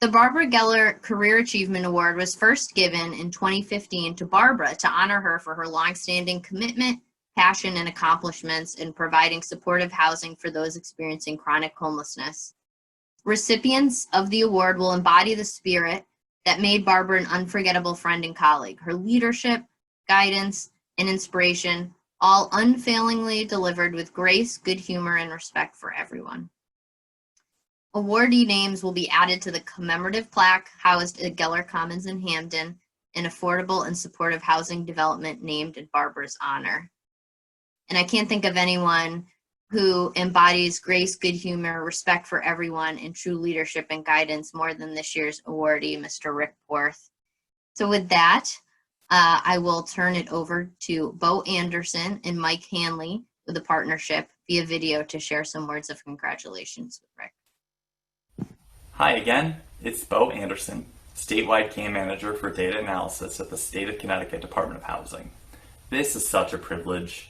The Barbara Geller Career Achievement Award was first given in 2015 to Barbara to honor her for her longstanding commitment, passion, and accomplishments in providing supportive housing for those experiencing chronic homelessness. Recipients of the award will embody the spirit that made Barbara an unforgettable friend and colleague. Her leadership, guidance, and inspiration, all unfailingly delivered with grace, good humor, and respect for everyone. Awardee names will be added to the commemorative plaque housed at Geller Commons in Hamden, an affordable and supportive housing development named in Barbara's honor. And I can't think of anyone who embodies grace, good humor, respect for everyone, and true leadership and guidance more than this year's awardee, Mr. Rick Porth. So with that, I will turn it over to Beau Anderson and Mike Hanley with the partnership via video to share some words of congratulations with Rick. Hi again, it's Beau Anderson, Statewide CAM Manager for Data Analysis at the State of Connecticut Department of Housing. This is such a privilege.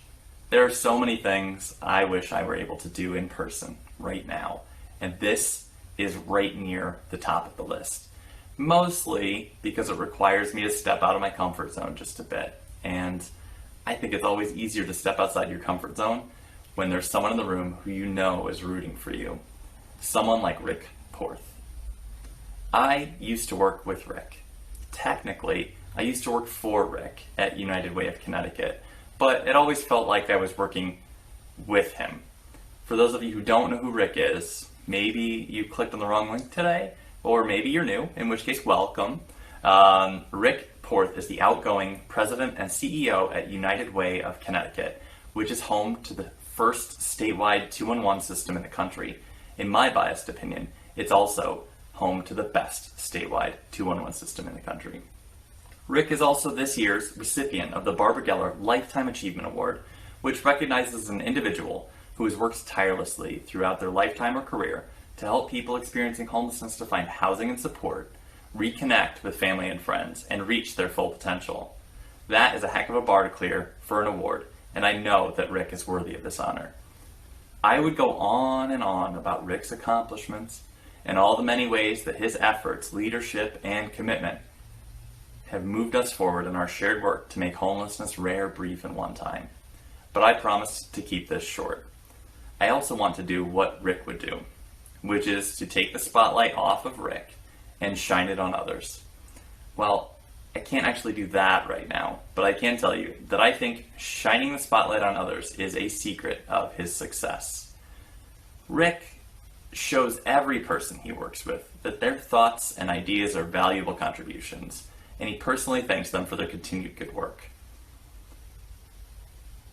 There are so many things I wish I were able to do in person right now, and this is right near the top of the list. Mostly because it requires me to step out of my comfort zone just a bit, and I think it's always easier to step outside your comfort zone when there's someone in the room who you know is rooting for you. Someone like Rick Porth. I used to work with Rick. Technically, I used to work for Rick at United Way of Connecticut, but it always felt like I was working with him. For those of you who don't know who Rick is, maybe you clicked on the wrong link today, or maybe you're new, in which case, welcome. Rick Porth is the outgoing president and CEO at United Way of Connecticut, which is home to the first statewide 211 system in the country. In my biased opinion, it's also home to the best statewide 211 system in the country. Rick is also this year's recipient of the Barbara Geller Lifetime Achievement Award, which recognizes an individual who has worked tirelessly throughout their lifetime or career to help people experiencing homelessness to find housing and support, reconnect with family and friends, and reach their full potential. That is a heck of a bar to clear for an award, and I know that Rick is worthy of this honor. I would go on and on about Rick's accomplishments and all the many ways that his efforts, leadership, and commitment have moved us forward in our shared work to make homelessness rare, brief, and one time. But I promise to keep this short. I also want to do what Rick would do, which is to take the spotlight off of Rick and shine it on others. Well, I can't actually do that right now, but I can tell you that I think shining the spotlight on others is a secret of his success. Rick shows every person he works with that their thoughts and ideas are valuable contributions, and he personally thanks them for their continued good work.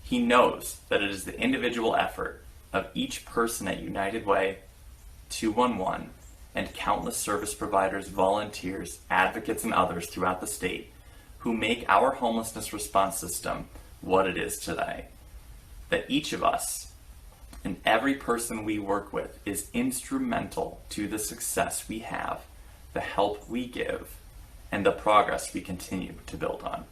He knows that it is the individual effort of each person at United Way, 211, and countless service providers, volunteers, advocates, and others throughout the state who make our homelessness response system what it is today. That each of us and every person we work with is instrumental to the success we have, the help we give, and the progress we continue to build on.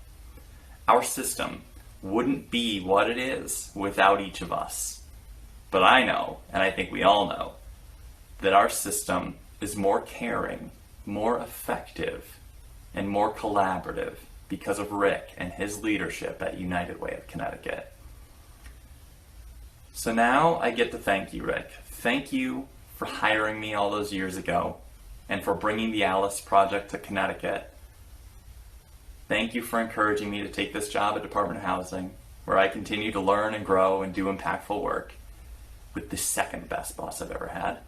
Our system wouldn't be what it is without each of us. But I know, and I think we all know, that our system is more caring, more effective, and more collaborative because of Rick and his leadership at United Way of Connecticut. So now I get to thank you, Rick. Thank you for hiring me all those years ago and for bringing the Alice Project to Connecticut. Thank you for encouraging me to take this job at Department of Housing, where I continue to learn and grow and do impactful work with the second best boss I've ever had.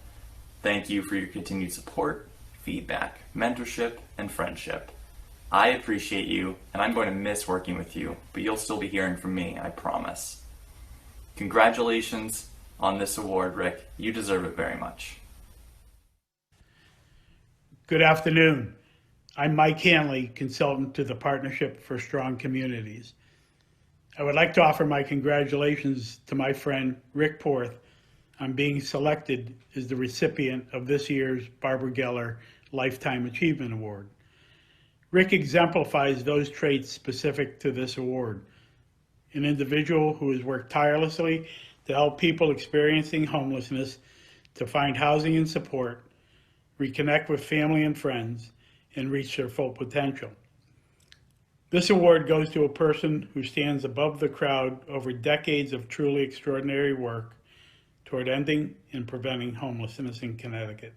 Thank you for your continued support, feedback, mentorship, and friendship. I appreciate you, and I'm going to miss working with you, but you'll still be hearing from me, I promise. Congratulations on this award, Rick. You deserve it very much. Good afternoon. I'm Mike Hanley, consultant to the Partnership for Strong Communities. I would like to offer my congratulations to my friend Rick Porth on being selected as the recipient of this year's Barbara Geller Lifetime Achievement Award. Rick exemplifies those traits specific to this award. An individual who has worked tirelessly to help people experiencing homelessness to find housing and support, reconnect with family and friends, and reach their full potential. This award goes to a person who stands above the crowd over decades of truly extraordinary work toward ending and preventing homelessness in Connecticut.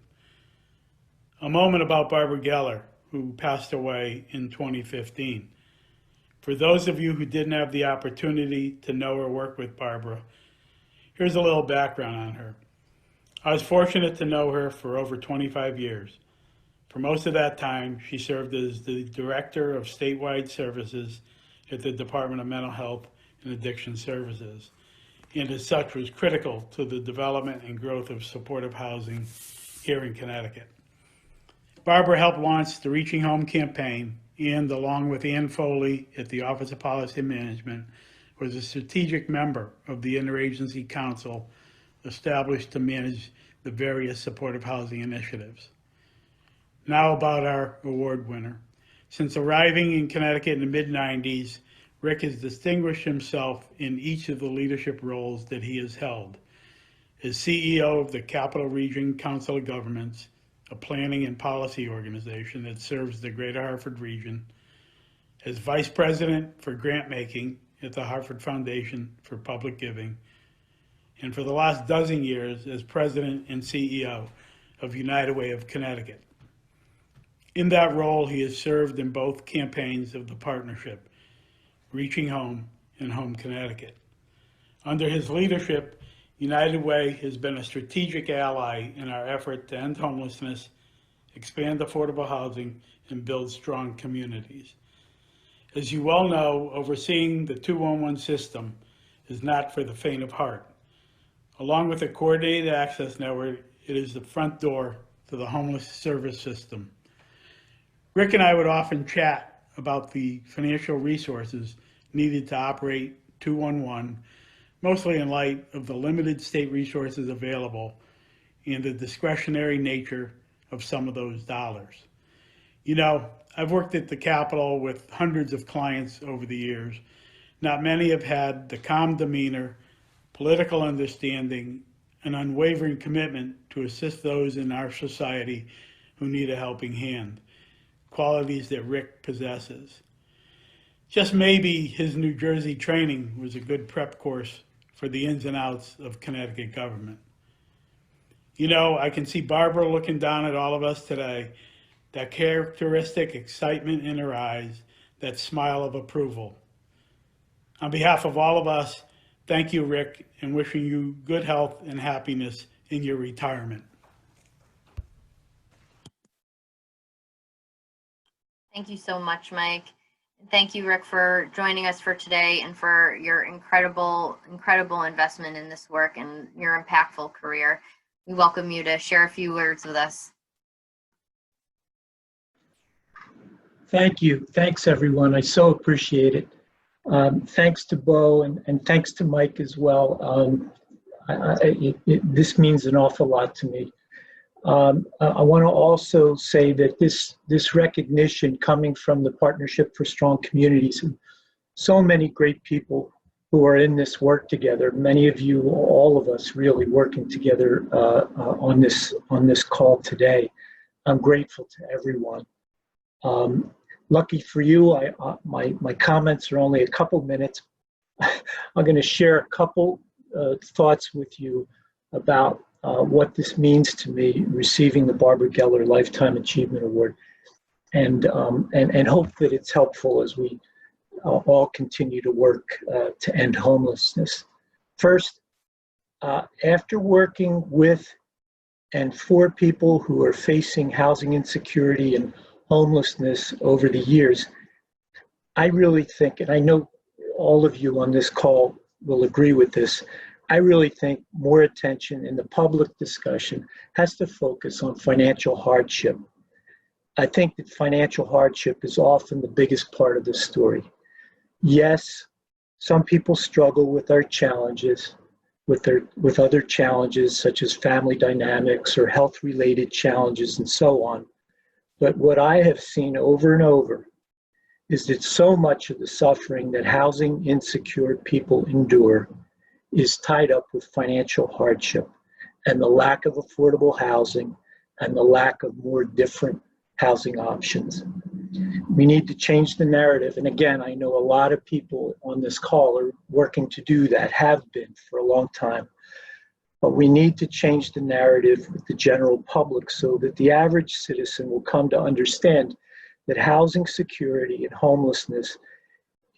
A moment about Barbara Geller, who passed away in 2015. For those of you who didn't have the opportunity to know or work with Barbara, here's a little background on her. I was fortunate to know her for over 25 years. For most of that time, she served as the Director of Statewide Services at the Department of Mental Health and Addiction Services, and as such was critical to the development and growth of supportive housing here in Connecticut. Barbara helped launch the Reaching Home campaign and, along with Ann Foley at the Office of Policy Management, was a strategic member of the Interagency Council established to manage the various supportive housing initiatives. Now about our award winner. Since arriving in Connecticut in the mid-90s, Rick has distinguished himself in each of the leadership roles that he has held. As CEO of the Capital Region Council of Governments, a planning and policy organization that serves the Greater Hartford region, as Vice President for grant making at the Hartford Foundation for Public Giving, and for the last dozen years as President and CEO of United Way of Connecticut. In that role, he has served in both campaigns of the partnership, Reaching Home and Home Connecticut. Under his leadership, United Way has been a strategic ally in our effort to end homelessness, expand affordable housing, and build strong communities. As you well know, overseeing the 211 system is not for the faint of heart. Along with a coordinated access network, it is the front door to the homeless service system. Rick and I would often chat about the financial resources needed to operate 211, mostly in light of the limited state resources available and the discretionary nature of some of those dollars. You know, I've worked at the Capitol with hundreds of clients over the years. Not many have had the calm demeanor, political understanding, and unwavering commitment to assist those in our society who need a helping hand. qualities that Rick possesses. Just maybe his New Jersey training was a good prep course for the ins and outs of Connecticut government. You know, I can see Barbara looking down at all of us today, that characteristic excitement in her eyes, that smile of approval. On behalf of all of us, thank you, Rick, and wishing you good health and happiness in your retirement. Thank you so much, Mike. Thank you, Rick, for joining us for today and for your incredible investment in this work and your impactful career. We welcome you to share a few words with us. Thank you. Thanks, everyone. I so appreciate it. Thanks to Beau and thanks to Mike as well. This means an awful lot to me. I want to also say that this recognition coming from the Partnership for Strong Communities, so many great people who are in this work together, many of you, all of us really working together on this call today. I'm grateful to everyone. Lucky for you, my comments are only a couple minutes. I'm going to share a couple thoughts with you about what this means to me, receiving the Barbara Geller Lifetime Achievement Award, and hope that it's helpful as we all continue to work to end homelessness. First, after working with and for people who are facing housing insecurity and homelessness over the years, I really think, and I know all of you on this call will agree with this, I really think more attention in the public discussion has to focus on financial hardship. I think that financial hardship is often the biggest part of the story. Yes, some people struggle with our challenges, with other challenges such as family dynamics or health-related challenges and so on. But what I have seen over and over is that so much of the suffering that housing insecure people endure is tied up with financial hardship and the lack of affordable housing and the lack of more different housing options. We need to change the narrative. And again, I know a lot of people on this call are working to do that, have been for a long time. But we need to change the narrative with the general public so that the average citizen will come to understand that housing security and homelessness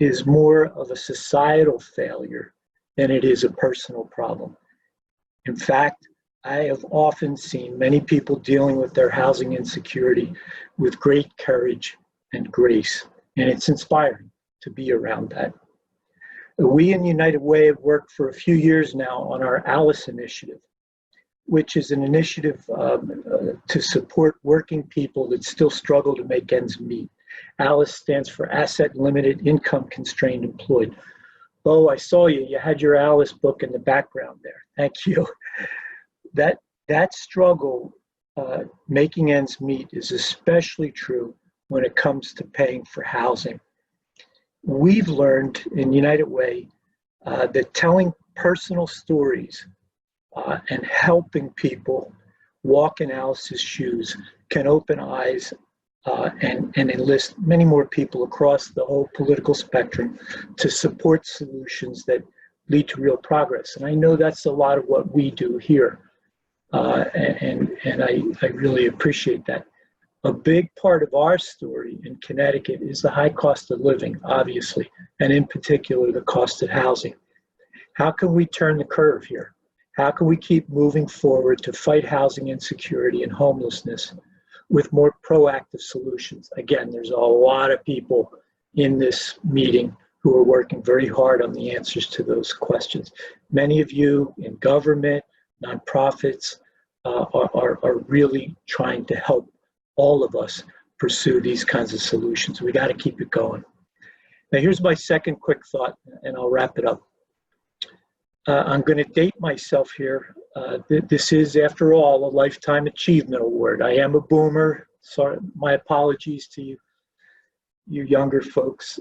is more of a societal failure than it is a personal problem. In fact, I have often seen many people dealing with their housing insecurity with great courage and grace, and it's inspiring to be around that. We in United Way have worked for a few years now on our ALICE initiative, which is an initiative to support working people that still struggle to make ends meet. ALICE stands for Asset Limited Income Constrained Employed. Beau, I saw you. You had your ALICE book in the background there. Thank you. That struggle, making ends meet, is especially true when it comes to paying for housing. We've learned in United Way that telling personal stories and helping people walk in Alice's shoes can open eyes and enlist many more people across the whole political spectrum to support solutions that lead to real progress. And I know that's a lot of what we do here. And I really appreciate that. A big part of our story in Connecticut is the high cost of living, obviously, and in particular, the cost of housing. How can we turn the curve here? How can we keep moving forward to fight housing insecurity and homelessness with more proactive solutions? Again, there's a lot of people in this meeting who are working very hard on the answers to those questions. Many of you in government, nonprofits, are really trying to help all of us pursue these kinds of solutions. We got to keep it going. Now, here's my second quick thought, and I'll wrap it up. I'm going to date myself here. This is, after all, a Lifetime Achievement Award. I am a boomer. Sorry, my apologies to you younger folks.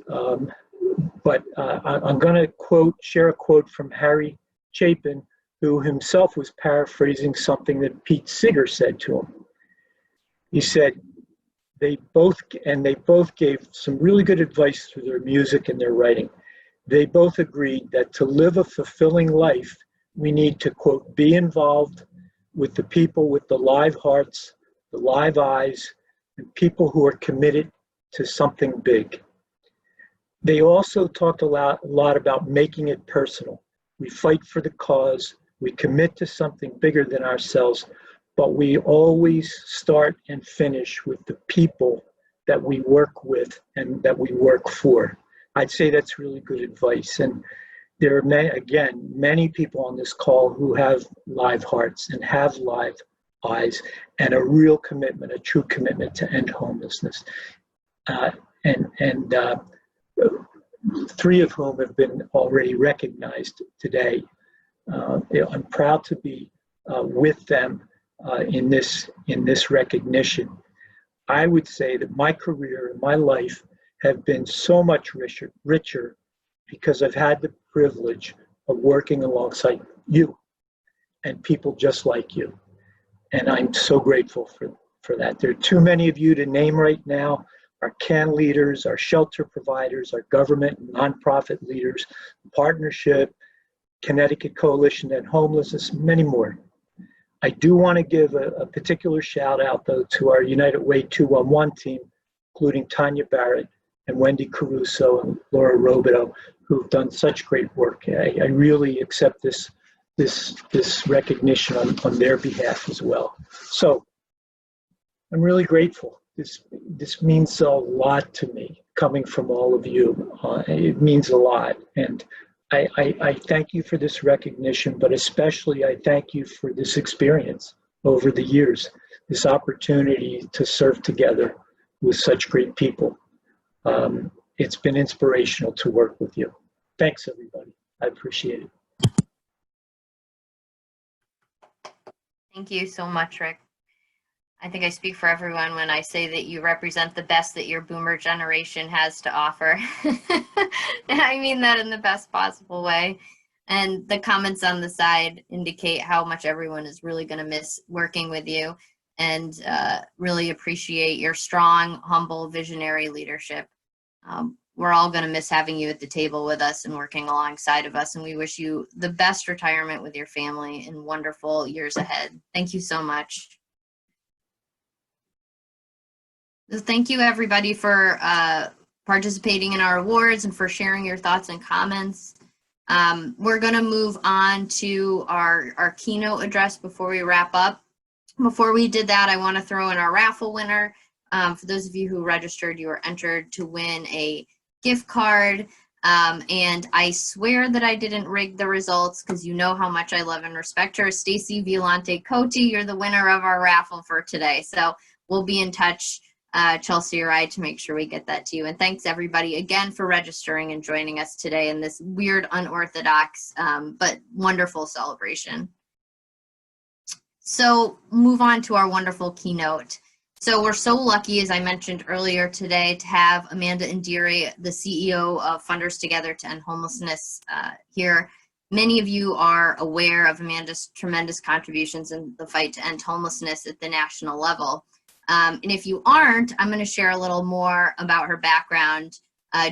But I'm going to share a quote from Harry Chapin, who himself was paraphrasing something that Pete Seeger said to him. He said, They both gave some really good advice through their music and their writing. They both agreed that to live a fulfilling life, we need to, quote, be involved with the people with the live hearts, the live eyes, and people who are committed to something big. They also talked a lot about making it personal. We fight for the cause, we commit to something bigger than ourselves, but we always start and finish with the people that we work with and that we work for. I'd say that's really good advice. And there are, many people on this call who have live hearts and have live eyes and a real commitment, a true commitment to end homelessness. Three of whom have been already recognized today. I'm proud to be with them in this recognition. I would say that my career and my life have been so much richer because I've had the privilege of working alongside you and people just like you. And I'm so grateful for that. There are too many of you to name right now. Our CAN leaders, our shelter providers, our government and nonprofit leaders, partnership, Connecticut Coalition to End Homelessness, many more. I do want to give a particular shout out though to our United Way 211 team, including Tanya Barrett and Wendy Caruso and Laura Robideau, who've done such great work. I really accept this recognition on their behalf as well. So I'm really grateful. This means a lot to me, coming from all of you. It means a lot. And I thank you for this recognition, but especially I thank you for this experience over the years, this opportunity to serve together with such great people. It's been inspirational to work with you. Thanks, everybody. I appreciate it. Thank you so much, Rick. I think I speak for everyone when I say that you represent the best that your boomer generation has to offer. And I mean that in the best possible way. And the comments on the side indicate how much everyone is really going to miss working with you and really appreciate your strong, humble, visionary leadership. We're all going to miss having you at the table with us and working alongside of us. And we wish you the best retirement with your family and wonderful years ahead. Thank you so much. Thank you, everybody, for participating in our awards and for sharing your thoughts and comments. We're going to move on to our keynote address before we wrap up. Before we did that, I want to throw in our raffle winner. For those of you who registered, you were entered to win a gift card. And I swear that I didn't rig the results because you know how much I love and respect her. Stacy Violante Cote, you're the winner of our raffle for today. So we'll be in touch, Chelsea or I, to make sure we get that to you. And thanks everybody again for registering and joining us today in this weird, unorthodox, but wonderful celebration. So move on to our wonderful keynote. So we're so lucky, as I mentioned earlier today, to have Amanda Indiri, the CEO of Funders Together to End Homelessness here. Many of you are aware of Amanda's tremendous contributions in the fight to end homelessness at the national level. And if you aren't, I'm going to share a little more about her background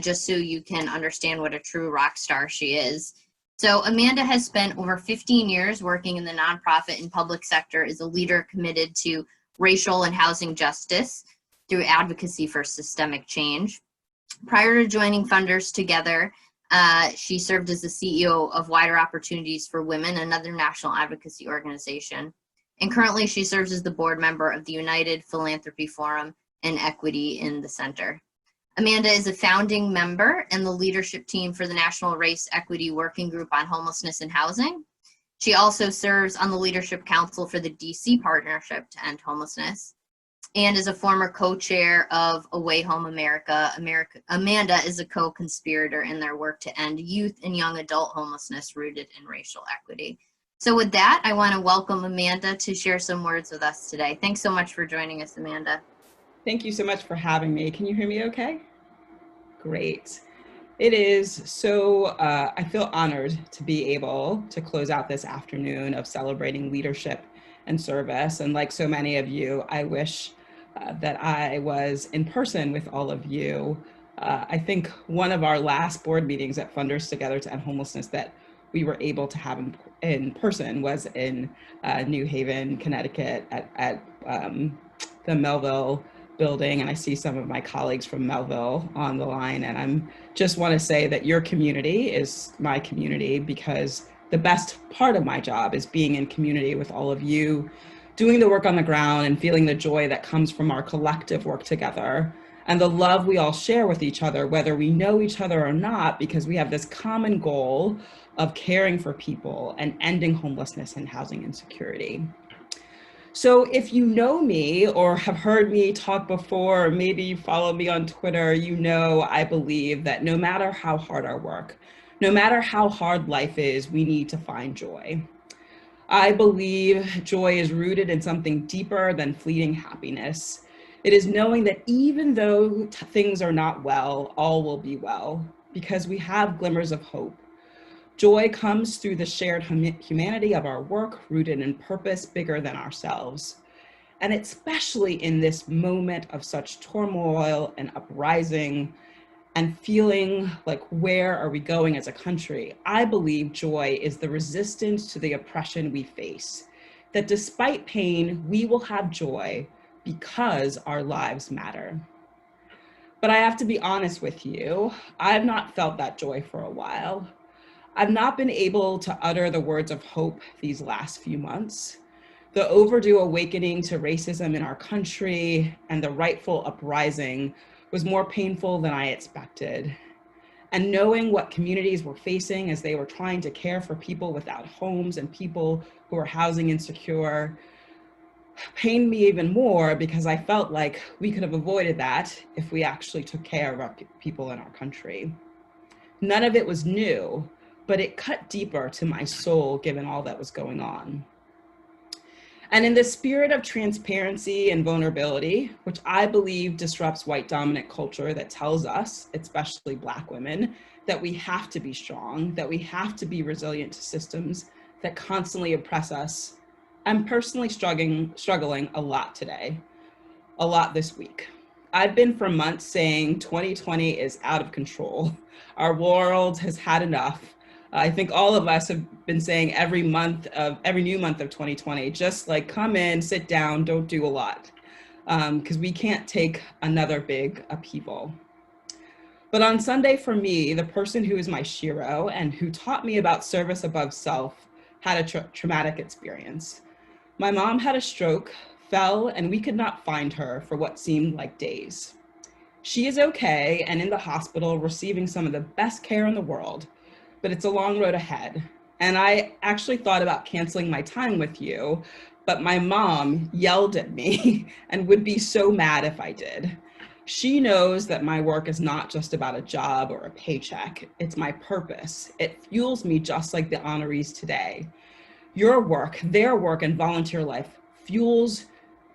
just so you can understand what a true rock star she is. So Amanda has spent over 15 years working in the nonprofit and public sector as a leader committed to racial and housing justice through advocacy for systemic change. Prior to joining Funders Together, she served as the CEO of Wider Opportunities for Women, another national advocacy organization. And currently she serves as the board member of the United Philanthropy Forum and Equity in the Center. Amanda is a founding member and the leadership team for the National Race Equity Working Group on Homelessness and Housing. She also serves on the Leadership Council for the DC Partnership to End Homelessness and is a former co-chair of Away Home America. Amanda is a co-conspirator in their work to end youth and young adult homelessness rooted in racial equity. So with that, I want to welcome Amanda to share some words with us today. Thanks so much for joining us, Amanda. Thank you so much for having me. Can you hear me okay? Great. It is so, I feel honored to be able to close out this afternoon of celebrating leadership and service. And like so many of you, I wish that I was in person with all of you. I think one of our last board meetings at Funders Together to End Homelessness that we were able to have in person was in New Haven, Connecticut at the Melville building. And I see some of my colleagues from Melville on the line. And I'm just want to say that your community is my community, because the best part of my job is being in community with all of you, doing the work on the ground and feeling the joy that comes from our collective work together and the love we all share with each other, whether we know each other or not, because we have this common goal of caring for people and ending homelessness and housing insecurity. So if you know me or have heard me talk before, or maybe you follow me on Twitter, you know I believe that no matter how hard our work, no matter how hard life is, we need to find joy. I believe joy is rooted in something deeper than fleeting happiness. It is knowing that even though things are not well, all will be well, because we have glimmers of hope. Joy comes through the shared humanity of our work, rooted in purpose bigger than ourselves. And especially in this moment of such turmoil and uprising and feeling like, where are we going as a country? I believe joy is the resistance to the oppression we face, that despite pain, we will have joy because our lives matter. But I have to be honest with you, I've not felt that joy for a while. I've not been able to utter the words of hope these last few months. The overdue awakening to racism in our country and the rightful uprising was more painful than I expected. And knowing what communities were facing as they were trying to care for people without homes and people who are housing insecure pained me even more, because I felt like we could have avoided that if we actually took care of our people in our country. None of it was new, but it cut deeper to my soul given all that was going on. And in the spirit of transparency and vulnerability, which I believe disrupts white dominant culture that tells us, especially Black women, that we have to be strong, that we have to be resilient to systems that constantly oppress us, I'm personally struggling a lot today, a lot this week. I've been for months saying 2020 is out of control. Our world has had enough. I think all of us have been saying every new month of 2020, just like come in, sit down, don't do a lot, because we can't take another big upheaval. But on Sunday for me, the person who is my shiro and who taught me about service above self had a traumatic experience. My mom had a stroke, fell, and we could not find her for what seemed like days. She is okay and in the hospital receiving some of the best care in the world, but it's a long road ahead. And I actually thought about canceling my time with you, but my mom yelled at me and would be so mad if I did. She knows that my work is not just about a job or a paycheck. It's my purpose. It fuels me just like the honorees today. Your work, their work, and volunteer life fuels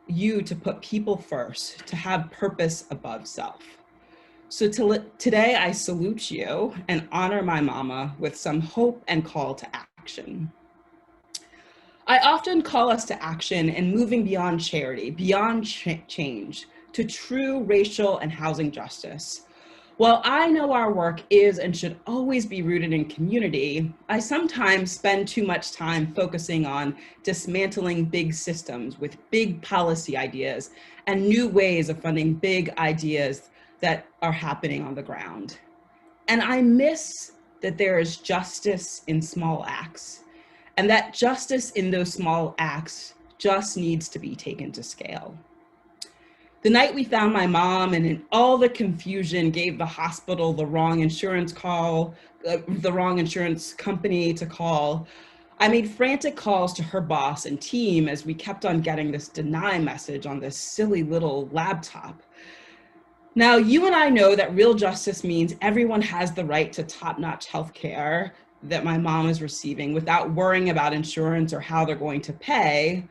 you to put people first, to have purpose above self. So today I salute you and honor my mama with some hope and call to action. I often call us to action in moving beyond charity, beyond change, to true racial and housing justice. While I know our work is and should always be rooted in community, I sometimes spend too much time focusing on dismantling big systems with big policy ideas and new ways of funding big ideas that are happening on the ground. And I miss that there is justice in small acts, and that justice in those small acts just needs to be taken to scale. The night we found my mom, and in all the confusion gave the hospital the wrong insurance company to call, I made frantic calls to her boss and team as we kept on getting this deny message on this silly little laptop. Now, you and I know that real justice means everyone has the right to top-notch healthcare that my mom is receiving without worrying about insurance or how they're going to pay.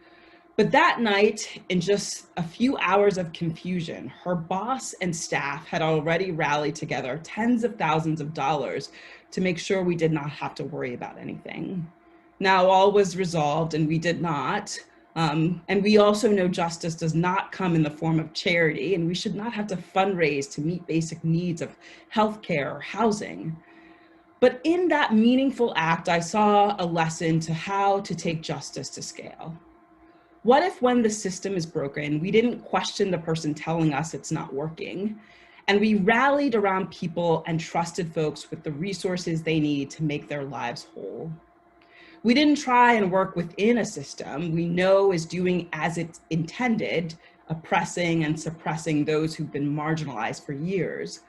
But that night, in just a few hours of confusion, her boss and staff had already rallied together tens of thousands of dollars to make sure we did not have to worry about anything. Now all was resolved and we did not, And we also know justice does not come in the form of charity, and we should not have to fundraise to meet basic needs of healthcare or housing. But in that meaningful act, I saw a lesson to how to take justice to scale. What if when the system is broken, we didn't question the person telling us it's not working, and we rallied around people and trusted folks with the resources they need to make their lives whole? We didn't try and work within a system we know is doing as it's intended, oppressing and suppressing those who've been marginalized for years.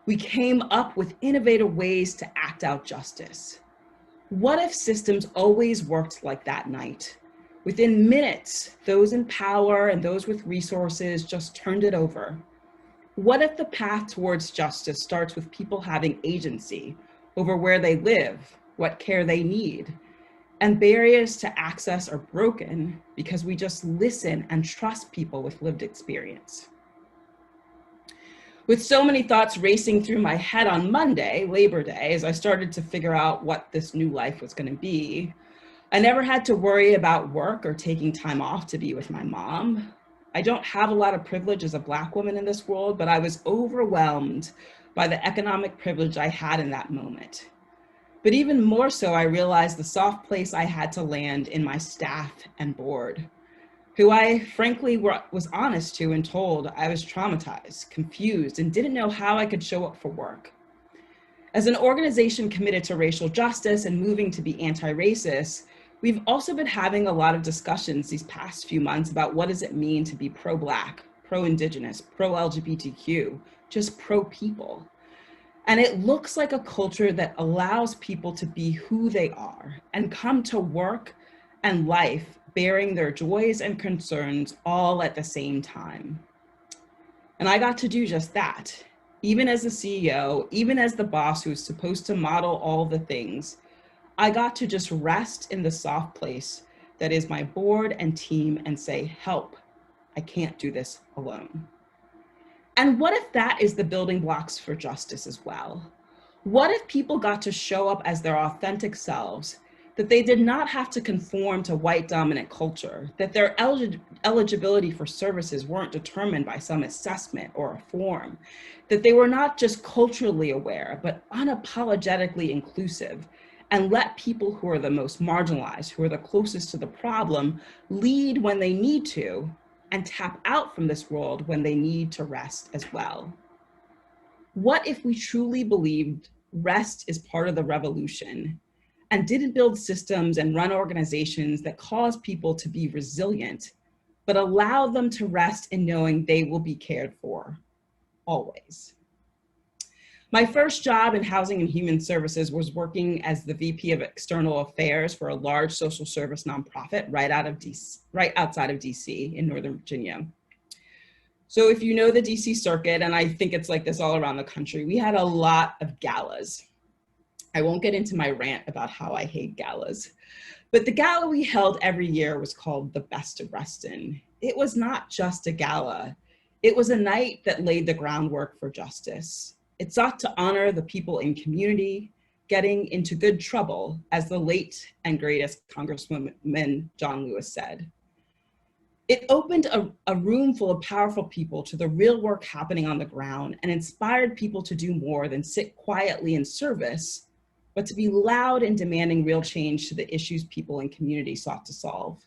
We came up with innovative ways to act out justice. What if systems always worked like that night? Within minutes, those in power and those with resources just turned it over. What if the path towards justice starts with people having agency over where they live, what care they need, and barriers to access are broken because we just listen and trust people with lived experience? With so many thoughts racing through my head on Monday, Labor Day, as I started to figure out what this new life was going to be, I never had to worry about work or taking time off to be with my mom. I don't have a lot of privilege as a Black woman in this world, but I was overwhelmed by the economic privilege I had in that moment. But even more so, I realized the soft place I had to land in my staff and board, who I frankly was honest to and told I was traumatized, confused, and didn't know how I could show up for work. As an organization committed to racial justice and moving to be anti-racist, we've also been having a lot of discussions these past few months about what does it mean to be pro-Black, pro-Indigenous, pro-LGBTQ, just pro-people. And it looks like a culture that allows people to be who they are and come to work and life bearing their joys and concerns all at the same time. And I got to do just that. Even as the CEO, even as the boss who's supposed to model all the things, I got to just rest in the soft place that is my board and team and say, help, I can't do this alone. And what if that is the building blocks for justice as well? What if people got to show up as their authentic selves, that they did not have to conform to white dominant culture, that their eligibility for services weren't determined by some assessment or a form, that they were not just culturally aware, but unapologetically inclusive, and let people who are the most marginalized, who are the closest to the problem, lead when they need to, and tap out from this world when they need to rest as well? What if we truly believed rest is part of the revolution and didn't build systems and run organizations that cause people to be resilient, but allow them to rest in knowing they will be cared for, always? My first job in Housing and Human Services was working as the VP of External Affairs for a large social service nonprofit right outside of DC in Northern Virginia. So if you know the DC circuit, and I think it's like this all around the country, we had a lot of galas. I won't get into my rant about how I hate galas, but the gala we held every year was called the Best of Reston. It was not just a gala. It was a night that laid the groundwork for justice. It sought to honor the people in community getting into good trouble, as the late and greatest Congresswoman John Lewis said. It opened a room full of powerful people to the real work happening on the ground and inspired people to do more than sit quietly in service, but to be loud in demanding real change to the issues people in community sought to solve.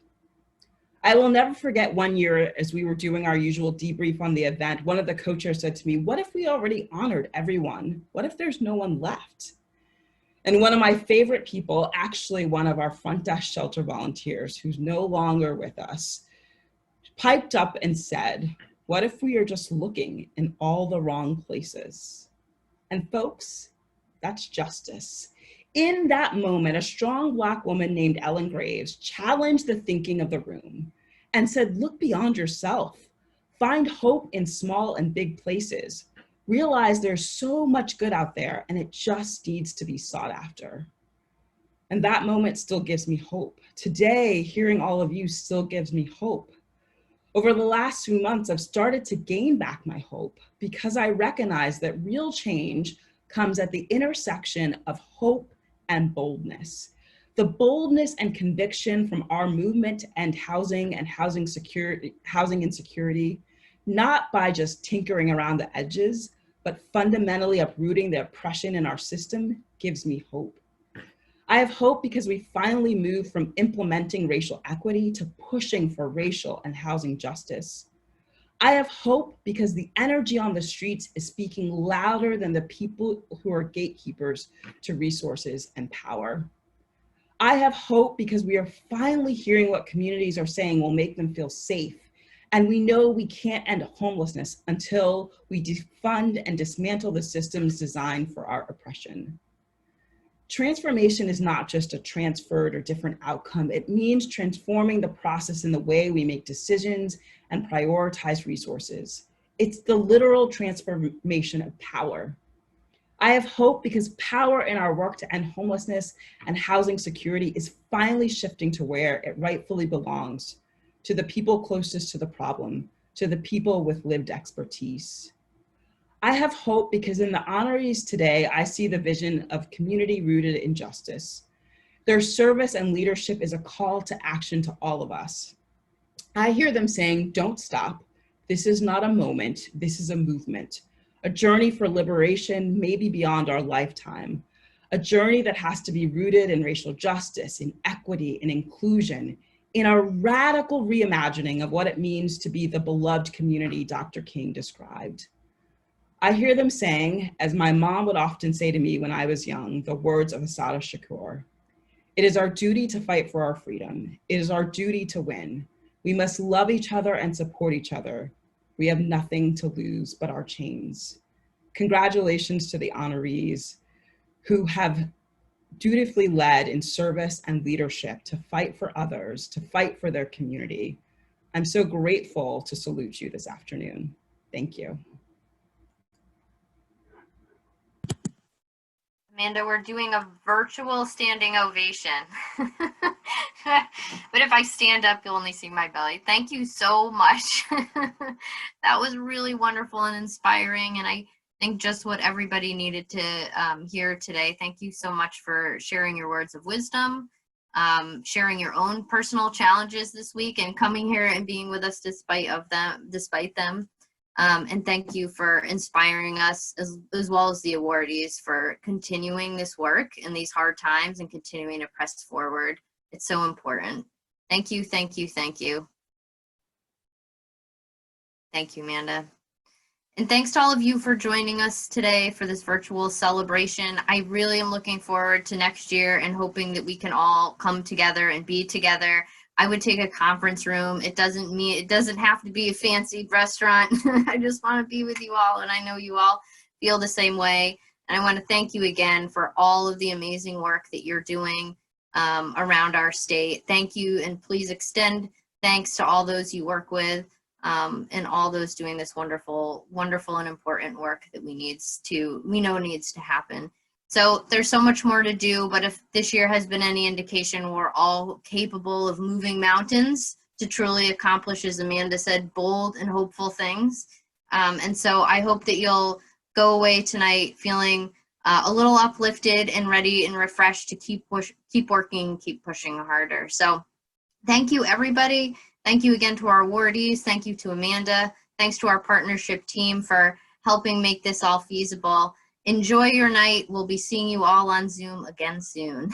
I will never forget one year as we were doing our usual debrief on the event, one of the co-chairs said to me, what if we already honored everyone? What if there's no one left? And one of my favorite people, actually one of our front desk shelter volunteers who's no longer with us, piped up and said, what if we are just looking in all the wrong places? And folks, that's justice. In that moment, a strong Black woman named Ellen Graves challenged the thinking of the room and said, look beyond yourself. Find hope in small and big places. Realize there's so much good out there and it just needs to be sought after. And that moment still gives me hope. Today, hearing all of you still gives me hope. Over the last few months, I've started to gain back my hope because I recognize that real change comes at the intersection of hope and boldness. The boldness and conviction from our movement to end housing and housing insecurity, not by just tinkering around the edges, but fundamentally uprooting the oppression in our system, gives me hope. I have hope because we finally moved from implementing racial equity to pushing for racial and housing justice. I have hope because the energy on the streets is speaking louder than the people who are gatekeepers to resources and power. I have hope because we are finally hearing what communities are saying will make them feel safe. And we know we can't end homelessness until we defund and dismantle the systems designed for our oppression. Transformation is not just a transferred or different outcome. It means transforming the process in the way we make decisions and prioritize resources. It's the literal transformation of power. I have hope because power in our work to end homelessness and housing security is finally shifting to where it rightfully belongs, to the people closest to the problem, to the people with lived expertise. I have hope because in the honorees today, I see the vision of community rooted in justice. Their service and leadership is a call to action to all of us. I hear them saying, don't stop. This is not a moment, this is a movement. A journey for liberation, maybe beyond our lifetime. A journey that has to be rooted in racial justice, in equity, in inclusion, in a radical reimagining of what it means to be the beloved community Dr. King described. I hear them saying, as my mom would often say to me when I was young, the words of Assata Shakur, it is our duty to fight for our freedom. It is our duty to win. We must love each other and support each other. We have nothing to lose but our chains. Congratulations to the honorees who have dutifully led in service and leadership to fight for others, to fight for their community. I'm so grateful to salute you this afternoon. Thank you. Amanda, we're doing a virtual standing ovation. But if I stand up, you'll only see my belly. Thank you so much. That was really wonderful and inspiring, and I think just what everybody needed to hear today. Thank you so much for sharing your words of wisdom, sharing your own personal challenges this week, and coming here and being with us despite them. And thank you for inspiring us as well as the awardees for continuing this work in these hard times and continuing to press forward. It's so important. Thank you, thank you, thank you. Thank you, Amanda. And thanks to all of you for joining us today for this virtual celebration. I really am looking forward to next year and hoping that we can all come together and be together. I would take a conference room. It doesn't have to be a fancy restaurant. I just want to be with you all, and I know you all feel the same way. And I want to thank you again for all of the amazing work that you're doing around our state. Thank you, and please extend thanks to all those you work with and all those doing this wonderful, wonderful and important work that we know needs to happen. So there's so much more to do, but if this year has been any indication, we're all capable of moving mountains to truly accomplish, as Amanda said, bold and hopeful things. And so I hope that you'll go away tonight feeling a little uplifted and ready and refreshed to keep working, keep pushing harder. So thank you, everybody. Thank you again to our awardees. Thank you to Amanda. Thanks to our partnership team for helping make this all feasible. Enjoy your night. We'll be seeing you all on Zoom again soon.